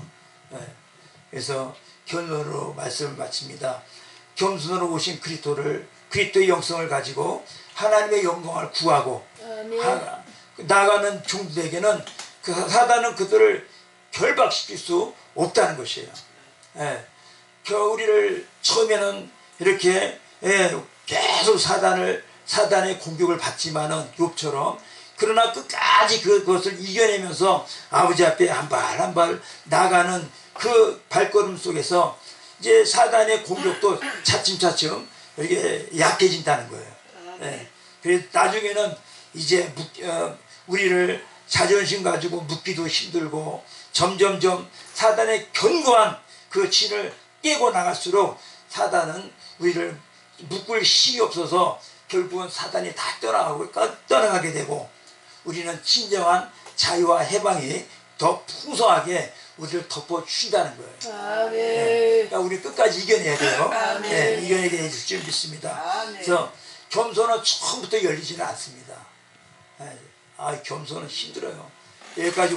그래서 결론으로 말씀을 마칩니다. 겸손으로 오신 그리스도의 영성을 가지고 하나님의 영광을 구하고 나아가는 종들에게는 사단은 그들을 결박시킬 수 없다는 것이에요. 우리를 처음에는 이렇게 계속 사단의 공격을 받지만은 욥처럼, 그러나 끝까지 그것을 이겨내면서 아버지 앞에 한 발 한 발 나가는 그 발걸음 속에서 이제 사단의 공격도 차츰차츰 이렇게 약해진다는 거예요. 그래서 나중에는 이제 우리를 자존심 가지고 묻기도 힘들고 점점점 사단의 견고한 그 진을 깨고 나갈수록 사단은 우리를 묶을 힘이 없어서 결국은 사단이 다 떠나가게 되고 우리는 진정한 자유와 해방이 더 풍성하게 우리를 덮어주신다는 거예요. 그러니까 우리 끝까지 이겨내야 돼요. 이겨내게 해줄 줄 믿습니다. 그래서 겸손은 처음부터 열리지는 않습니다. 겸손은 힘들어요. 여기까지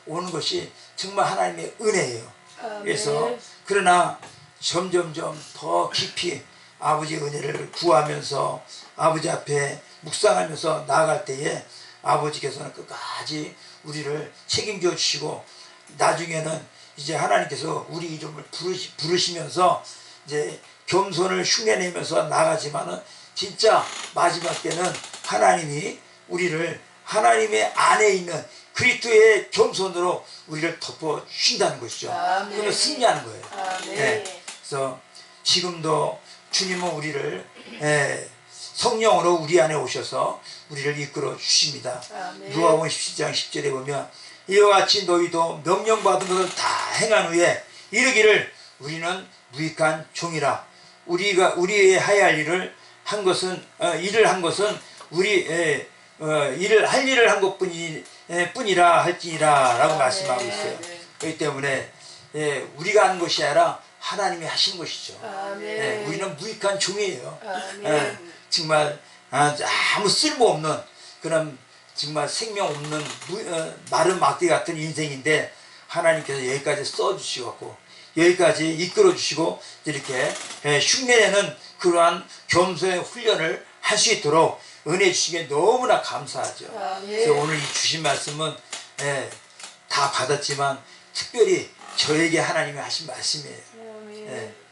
오는 것이 정말 하나님의 은혜예요. 그래서 그러나 점점점 더 깊이 아버지의 은혜를 구하면서 아버지 앞에 묵상하면서 나아갈 때에 아버지께서는 끝까지 우리를 책임져 주시고 나중에는 이제 하나님께서 우리 이름을 부르시면서 이제 겸손을 흉내내면서 나가지만은 진짜 마지막 때는 하나님이 우리를 하나님의 안에 있는 그리스도의 겸손으로 우리를 덮어 주신다는 것이죠. 그러면 승리하는 거예요. 그래서 지금도 주님은 우리를 성령으로 우리 안에 오셔서 우리를 이끌어 주십니다. 누가복음 17장 10절에 보면 이와 같이 너희도 명령받은 것을 다 행한 후에 이르기를 우리는 무익한 종이라. 우리의 해야 할 일을 한 것은 일을 할 일을 한 것뿐이라 할지니라 라고 말씀하고 있어요. 그렇기 때문에 우리가 하는 것이 아니라 하나님이 하시는 것이죠. 우리는 무익한 종이에요. 정말 아무 쓸모없는 그런 정말 생명 없는 마른 막대 같은 인생인데 하나님께서 여기까지 써주시고 여기까지 이끌어 주시고 이렇게 흉내내는 그러한 겸손의 훈련을 할 수 있도록 은혜 주시기에 너무나 감사하죠. 그래서 오늘 이 주신 말씀은 다 받았지만 특별히 저에게 하나님이 하신 말씀이에요.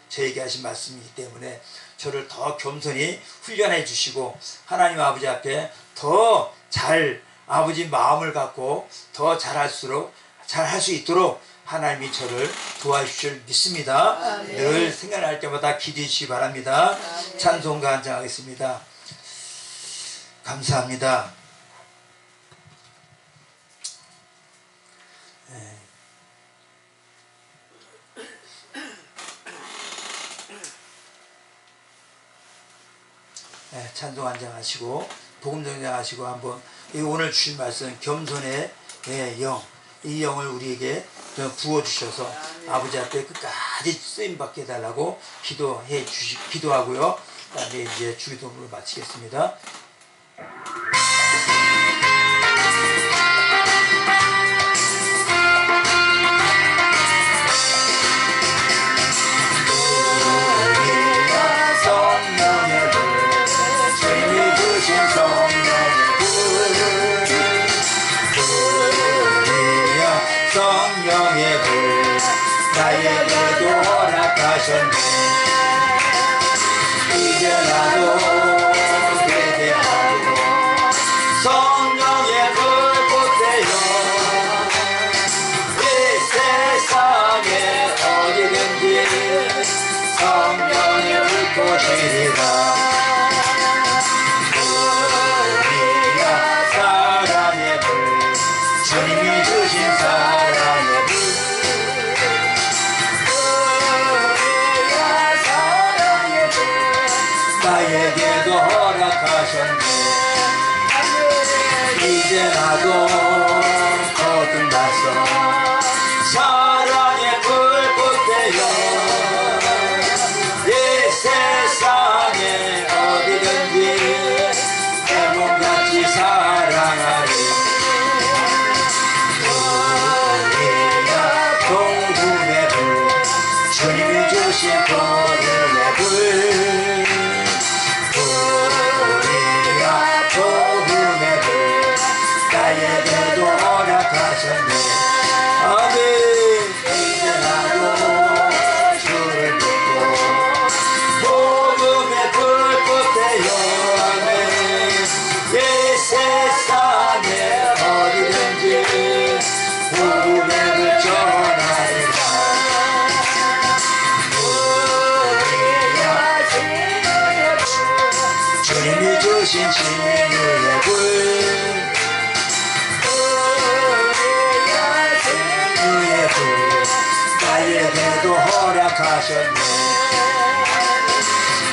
저에게 하신 말씀이기 때문에 저를 더 겸손히 훈련해 주시고 하나님 아버지 앞에 더 잘 아버지 마음을 갖고 더 잘할수록 잘할 수 있도록 하나님이 저를 도와주실 줄 믿습니다. 늘 생각날 때마다 기도해 주시기 바랍니다. 찬송가 한장하겠습니다. 감사합니다. 찬송 한장 하시고 복음 전하시고 한번 오늘 주신 말씀 겸손의 영, 이 영을 우리에게 부어주셔서 아버지 앞에 끝까지 쓰임받게 해달라고 기도하고요. 그 다음에 이제 주기도문을 마치겠습니다. 성령의 불 나에게도 허락하셨네. 이제 나도 회개하고 성령의 불꽃되어 이 세상에 어디든지 성령의 불꽃이리라. 우리야 사랑의 불 주님이 주신 사랑의 불 나에게도 허락하셨네. 이제 나도 거듭나서 사랑의 불꽃되어 이 세상에 어디든지 내 몸같이 사랑하리. 우리야 복음의 불 주님이 주신 복음의 불 나에게도 허락하셨네. 아멘. 이제 나도 주를 믿고 복음의 불꽃되어 아멘. 이 세상에 어디든지 복음의 불 전하리라. 우리야 주님이 주신 진리의 불 나에게도 허락하셨네.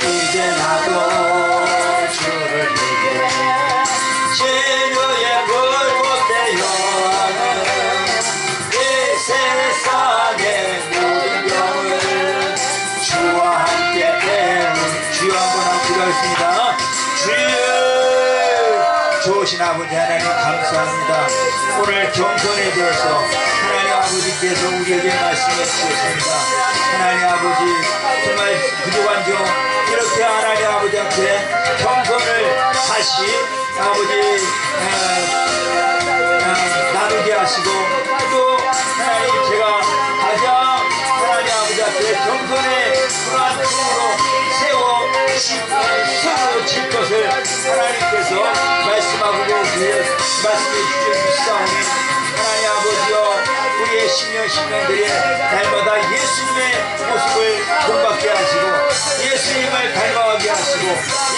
이제 나도 주를 믿고 치유의 불꽃되어 이 세상의 모든 병을 주와 함께 때문. 주여 한번 기도하겠습니다. 주여 좋으신 아버지 하나님 감사합니다. 오늘 겸손해져서 하나님 아버지께서 우리에게 말씀해 주셨습니다. 하나님 아버지 정말 부족한 점 이렇게 하나님 아버지 앞에 겸손을 다시 아버지 나누게 하시고 또 하나님 제가 가장 하나님 아버지 앞에 겸손의 그러한 품으로 세워질 것을 하나님께서 말씀해 주시옵사오니 하나님 아버지여 우리의 신령들이 날마다 예수님의 모습을 본받게 하시고 예수님을 닮아가게 하시고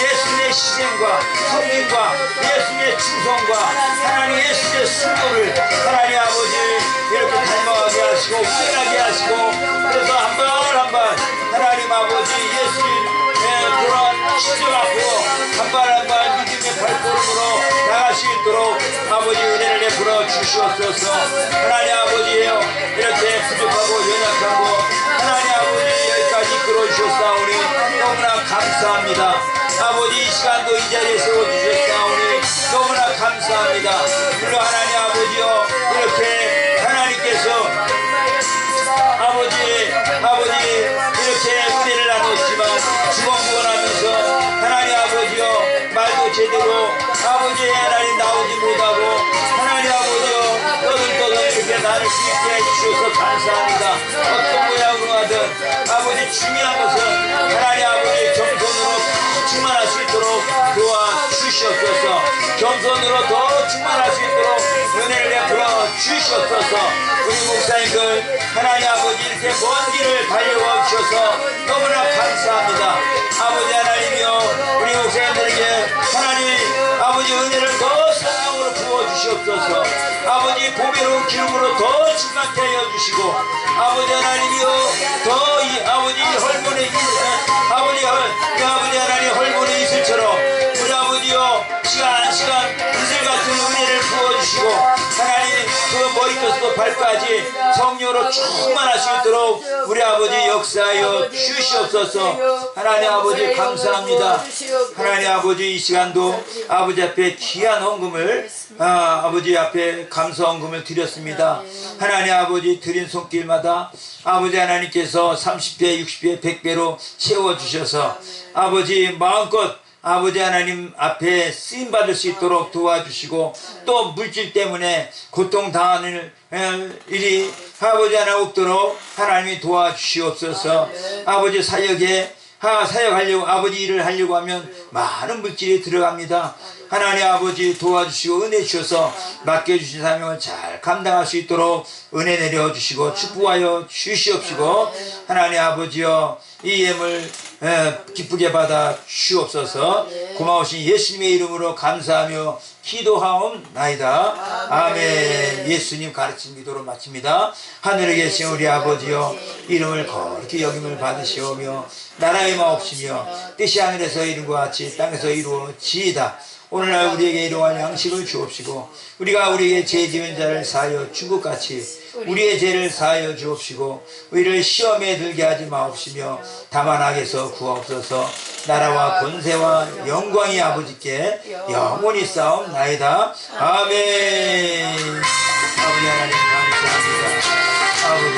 예수님의 희생과 섬김과 예수님의 충성과 하나님 예수님의 순도를 하나님 아버지 이렇게 닮아가게 하시고 우연하게 하시고 그래서 한 번 한 번 하나님 아버지 예수님의 그런 십자가 앞으로 한 발 한 발 믿음의 발걸음으로 나갈 수 있도록 아버지 은혜를 베풀어 주시옵소서. 하나님 아버지여 이렇게 부족하고 연약하고 하나님 아버지 여기까지 이끌어 주셨사오니 너무나 감사합니다. 아버지 이 시간도 이 자리에 세워주셨사오니 너무나 감사합니다. 물론 하나님 아버지여 이렇게 하나님께서 아버지 이렇게 은혜를 나눴지만 주먹구원하면서 하나님 아버지여 말도 제대로 아버지 하나님 나오지 못하고 하나님 아버지여 떠들떠들 이렇게 나눌 수 있게 해주셔서 감사합니다. 어떤 모양으로 하든 아버지 중요한 것은 하나님 아버지 겸손으로 충만할 수 있도록 도와주시옵소서. 겸손으로 더 충만할 수 있도록 은혜를 베풀어 주시옵소서. 우리 목사님들 하나님 아버지 이렇게 먼 길을 달려와 주셔서 너무나 감사합니다. 아버지 하나님이여 우리 목사님들에게 하나님 아버지 은혜를 더 사랑으로 부어주시옵소서. 아버지 보배로운 기름으로 더 충만케 하여 주시고 아버지 하나님이여 더 이 아버지 헐몬의 아버지 하나님 헐몬의 이슬처럼 머리부터 발까지 성령으로 충만할 수 있도록 우리 아버지 역사하여 주시옵소서. 하나님 아버지 감사합니다. 하나님 아버지 이 시간도 아버지 앞에 귀한 헌금을 아버지 앞에 감사 헌금을 드렸습니다. 하나님 아버지 드린 손길마다 아버지 하나님께서 30배 60배 100배로 채워주셔서 아버지 마음껏 아버지 하나님 앞에 쓰임받을 수 있도록 도와주시고 또 물질 때문에 고통당하는 일이 아버지 하나 없도록 하나님이 도와주시옵소서. 아버지 사역하려고 아버지 일을 하려고 하면 많은 물질이 들어갑니다. 하나님 아버지 도와주시고 은혜 주셔서 맡겨주신 사명을 잘 감당할 수 있도록 은혜 내려주시고 축복하여 주시옵시고 하나님 아버지여 이 예물 기쁘게 받아 주옵소서. 고마우신 예수님의 이름으로 감사하며 기도하옵나이다. 아멘. 예수님 가르친 기도로 마칩니다. 하늘에 계신 우리 아버지여 이름을 거룩히 여김을 받으시오며 나라의 마옵시며 뜻이 하늘에서 이룬 것 같이 땅에서 이루어지이다. 오늘날 우리에게 일용할 양식을 주옵시고 우리가 우리에게 죄 지은 자를 사하여 준 것 같이 우리의 죄를 사하여 주옵시고 우리를 시험에 들게 하지 마옵시며 다만 악에서 구하옵소서. 나라와 권세와 영광이 아버지께 영원히 싸움나이다. 아멘. 아버지 하나님 감사합니다. 아버지